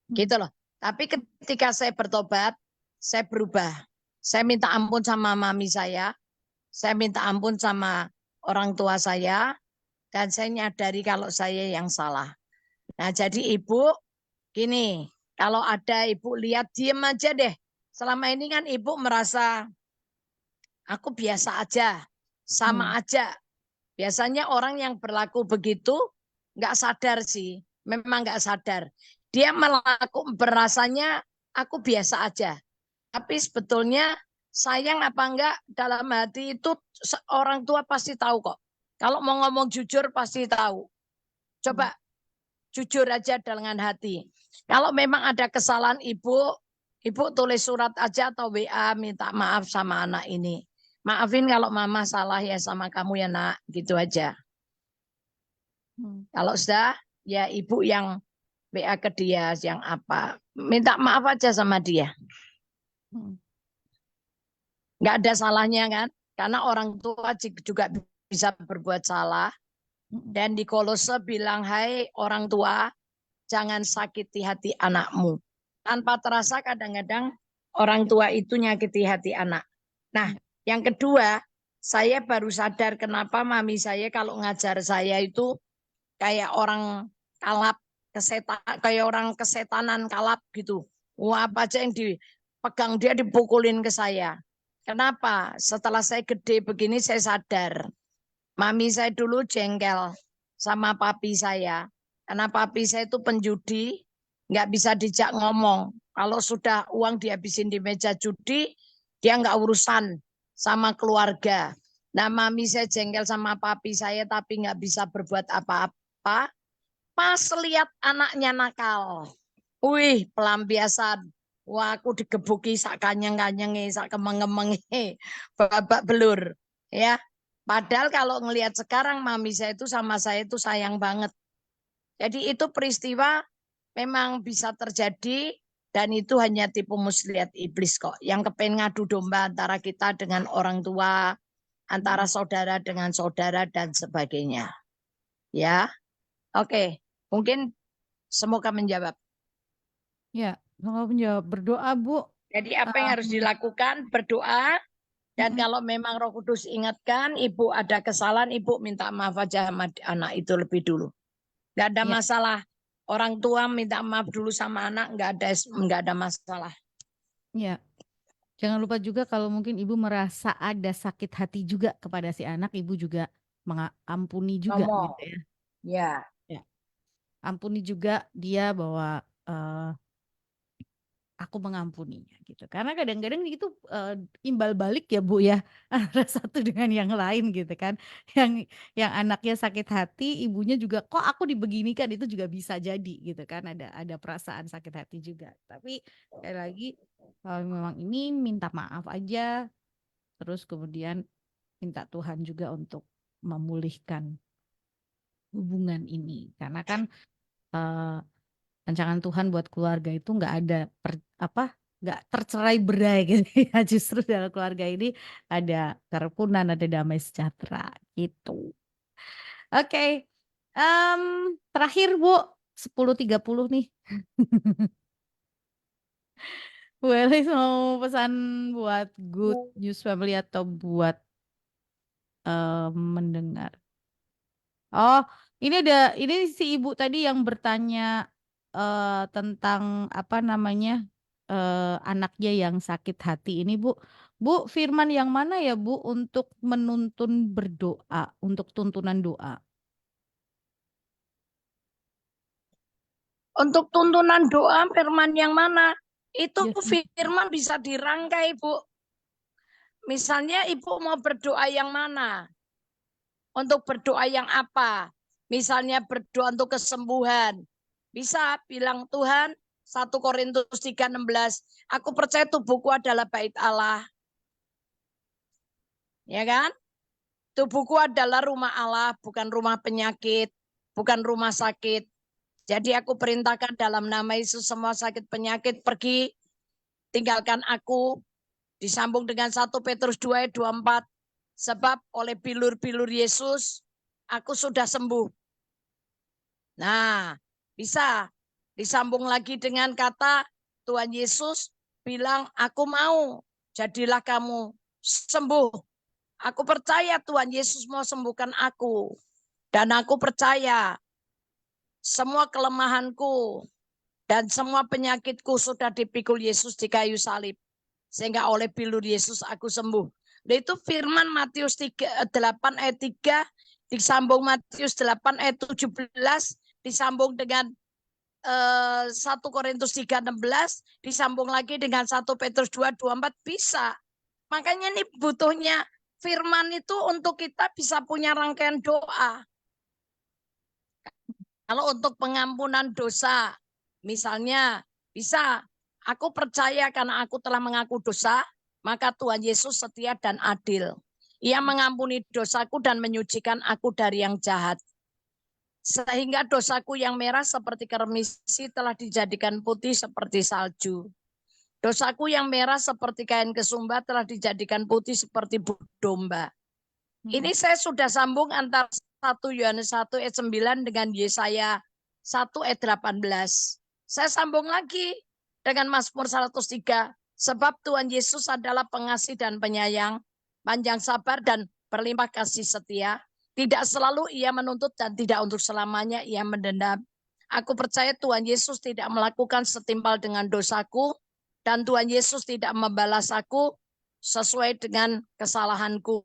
Gitu loh. Tapi ketika saya bertobat, saya berubah. Saya minta ampun sama mami saya minta ampun sama orang tua saya, dan saya nyadari kalau saya yang salah. Nah, jadi ibu, gini, kalau ada ibu lihat, diem aja deh. Selama ini kan ibu merasa, aku biasa aja, sama aja. Biasanya orang yang berlaku begitu, nggak sadar sih, memang nggak sadar. Dia berasanya, aku biasa aja. Tapi sebetulnya sayang apa enggak dalam hati itu orang tua pasti tahu kok. Kalau mau ngomong jujur pasti tahu. Coba jujur aja dengan hati. Kalau memang ada kesalahan ibu tulis surat aja atau WA minta maaf sama anak ini. Maafin kalau mama salah ya sama kamu ya nak, gitu aja. Kalau sudah ya ibu yang WA ke dia yang apa, minta maaf aja sama dia. Nggak ada salahnya kan, karena orang tua juga bisa berbuat salah. Dan di Kolose bilang, hai orang tua, jangan sakiti hati anakmu. Tanpa terasa kadang-kadang orang tua itu nyakiti hati anak. Nah, yang kedua, saya baru sadar kenapa mami saya kalau ngajar saya itu kayak orang kalap, kayak orang kesetanan kalap gitu. Wah, apa aja yang dipegang dia dipukulin ke saya. Kenapa? Setelah saya gede begini saya sadar. Mami saya dulu jengkel sama papi saya. Karena papi saya itu penjudi, nggak bisa dijak ngomong. Kalau sudah uang dihabisin di meja judi, dia nggak urusan sama keluarga. Nah, mami saya jengkel sama papi saya tapi nggak bisa berbuat apa-apa. Pas lihat anaknya nakal. Wih, pelampiasan. Wah, aku digebuki sak kanyang-kanyange, sak kemeng-kemengi, babak belur. Ya, padahal kalau ngelihat sekarang mami saya itu sama saya itu sayang banget. Jadi itu peristiwa memang bisa terjadi dan itu hanya tipu muslihat iblis kok. Yang kepengen ngadu domba antara kita dengan orang tua, antara saudara dengan saudara dan sebagainya. Ya, oke. Mungkin semoga menjawab. Ya, kalau menjawab berdoa, Bu. Jadi apa yang harus dilakukan? Berdoa. Dan kalau memang Roh Kudus ingatkan, ibu ada kesalahan, ibu minta maaf aja sama anak itu lebih dulu. Nggak ada Ya. masalah. Orang tua minta maaf dulu sama anak, nggak ada masalah. Ya. Jangan lupa juga kalau mungkin ibu merasa ada sakit hati juga kepada si anak, ibu juga mengampuni juga Ngomong. gitu ya. Ya. Ya. Ampuni juga dia bahwa aku mengampuninya gitu. Karena kadang-kadang itu imbal balik ya Bu ya antara satu dengan yang lain gitu kan. Yang anaknya sakit hati, ibunya juga kok aku dibeginikan, itu juga bisa jadi gitu kan. Ada perasaan sakit hati juga. Tapi sekali lagi kalau memang ini minta maaf aja, terus kemudian minta Tuhan juga untuk memulihkan hubungan ini. Karena kan eh, rancangan Tuhan buat keluarga itu nggak ada nggak tercerai berai gitu ya. Justru dalam keluarga ini ada kerukunan, ada damai sejahtera gitu. Oke. Em, Terakhir Bu, 10.30 nih. Bu Elis mau pesan buat Good News Family atau buat mendengar? Oh, ini si ibu tadi yang bertanya tentang apa namanya anaknya yang sakit hati ini, Bu. Bu, firman yang mana ya, Bu, untuk menuntun berdoa, untuk tuntunan doa? Untuk tuntunan doa firman yang mana? Itu Yes. firman bisa dirangkai, Bu. Misalnya ibu mau berdoa yang mana? Untuk berdoa yang apa? Misalnya berdoa untuk kesembuhan. Bisa bilang Tuhan, 1 Korintus 3:16, aku percaya tubuhku adalah bait Allah. Ya kan? Tubuhku adalah rumah Allah, bukan rumah penyakit, bukan rumah sakit. Jadi aku perintahkan dalam nama Yesus semua sakit penyakit pergi, tinggalkan aku. Disambung dengan 1 Petrus 2 ayat 24. Sebab oleh bilur-bilur Yesus, aku sudah sembuh. Nah, bisa disambung lagi dengan kata Tuhan Yesus bilang, aku mau, jadilah kamu sembuh. Aku percaya Tuhan Yesus mau sembuhkan aku. Dan aku percaya semua kelemahanku dan semua penyakitku sudah dipikul Yesus di kayu salib. Sehingga oleh bilur Yesus aku sembuh. Nah, itu firman Matius 8 ayat 3, disambung Matius 8 ayat 17, disambung dengan 1 Korintus 3:16, disambung lagi dengan 1 Petrus 2:24, bisa. Makanya ini butuhnya firman itu untuk kita bisa punya rangkaian doa. Kalau untuk pengampunan dosa, misalnya bisa, aku percaya karena aku telah mengaku dosa, maka Tuhan Yesus setia dan adil. Ia mengampuni dosaku dan menyucikan aku dari yang jahat. Sehingga dosaku yang merah seperti kermisi telah dijadikan putih seperti salju. Dosaku yang merah seperti kain kesumba telah dijadikan putih seperti domba. Ini saya sudah sambung antara 1 Yohanes 1 ayat 9 dengan Yesaya 1 ayat 18. Saya sambung lagi dengan Mazmur 103. Sebab Tuhan Yesus adalah pengasih dan penyayang, panjang sabar dan berlimpah kasih setia. Tidak selalu ia menuntut dan tidak untuk selamanya ia mendendam. Aku percaya Tuhan Yesus tidak melakukan setimpal dengan dosaku dan Tuhan Yesus tidak membalas aku sesuai dengan kesalahanku.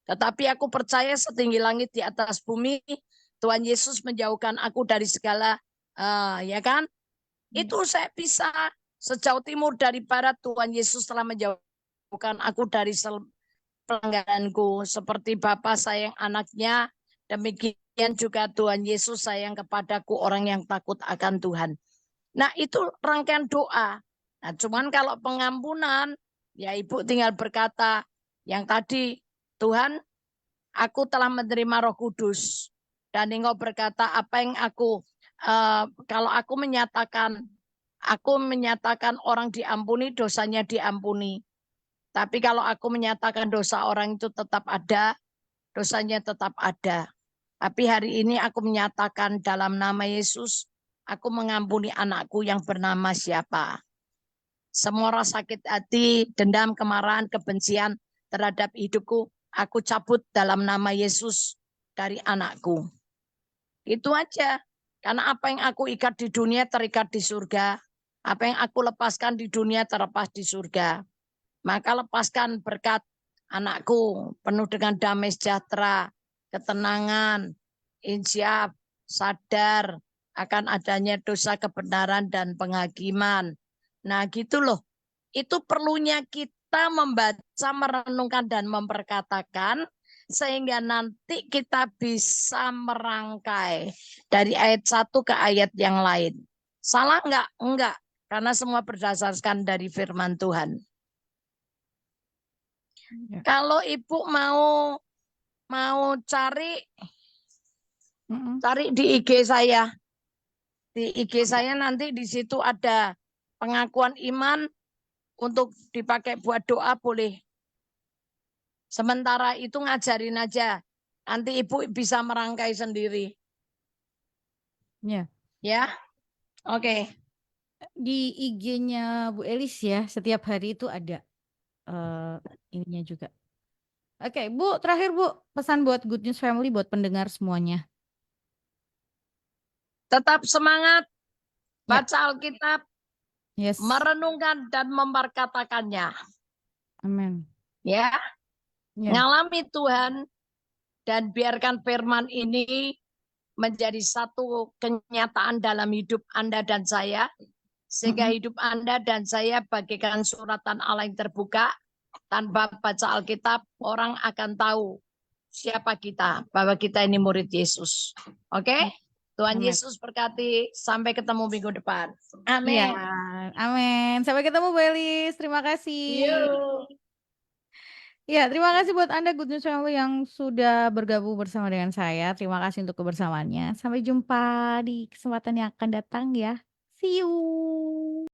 Tetapi aku percaya setinggi langit di atas bumi, Tuhan Yesus menjauhkan aku dari segala, ya kan? Itu saya bisa sejauh timur dari barat. Tuhan Yesus telah menjauhkan aku dari pelanggaranku. Seperti Bapa sayang anaknya, demikian juga Tuhan Yesus sayang kepadaku, orang yang takut akan Tuhan. Nah, itu rangkaian doa. Nah, cuman kalau pengampunan, ya Ibu tinggal berkata yang tadi, Tuhan, aku telah menerima Roh Kudus. Dan engkau berkata apa yang kalau aku menyatakan orang diampuni, dosanya diampuni. Tapi kalau aku menyatakan dosa orang itu tetap ada, dosanya tetap ada. Tapi hari ini aku menyatakan dalam nama Yesus, aku mengampuni anakku yang bernama siapa. Semua rasa sakit hati, dendam, kemarahan, kebencian terhadap hidupku, aku cabut dalam nama Yesus dari anakku. Itu aja. Karena apa yang aku ikat di dunia terikat di surga. Apa yang aku lepaskan di dunia terlepas di surga. Maka lepaskan berkat anakku penuh dengan damai sejahtera, ketenangan, insyaf, sadar akan adanya dosa kebenaran dan penghakiman. Nah gitu loh. Itu perlunya kita membaca, merenungkan, dan memperkatakan sehingga nanti kita bisa merangkai dari ayat satu ke ayat yang lain. Salah enggak? Enggak. Karena semua berdasarkan dari firman Tuhan. Ya. Kalau Ibu mau cari di IG saya. Di IG saya nanti di situ ada pengakuan iman untuk dipakai buat doa boleh. Sementara itu ngajarin aja. Nanti Ibu bisa merangkai sendiri. Ya. Ya. Oke. Di IG-nya Bu Elis ya, setiap hari itu ada ininya juga. Oke, Bu, terakhir Bu, pesan buat Good News Family, buat pendengar semuanya. Tetap semangat. Ya. Baca Alkitab. Yes. Merenungkan dan memperkatakannya. Amin. Ya. Ya. Ngalami Tuhan. Dan biarkan firman ini menjadi satu kenyataan dalam hidup Anda dan saya. Sehingga hidup Anda dan saya bagaikan suratan Allah yang terbuka. Tanpa baca Alkitab, orang akan tahu siapa kita. Bahwa kita ini murid Yesus. Oke? Tuhan Amin. Yesus berkati. Sampai ketemu minggu depan. Amin. Ya, amin. Sampai ketemu Bu Elis. Terima kasih. Yuk. Ya, terima kasih buat Anda Good News Family yang sudah bergabung bersama dengan saya. Terima kasih untuk kebersamaannya. Sampai jumpa di kesempatan yang akan datang ya. See you.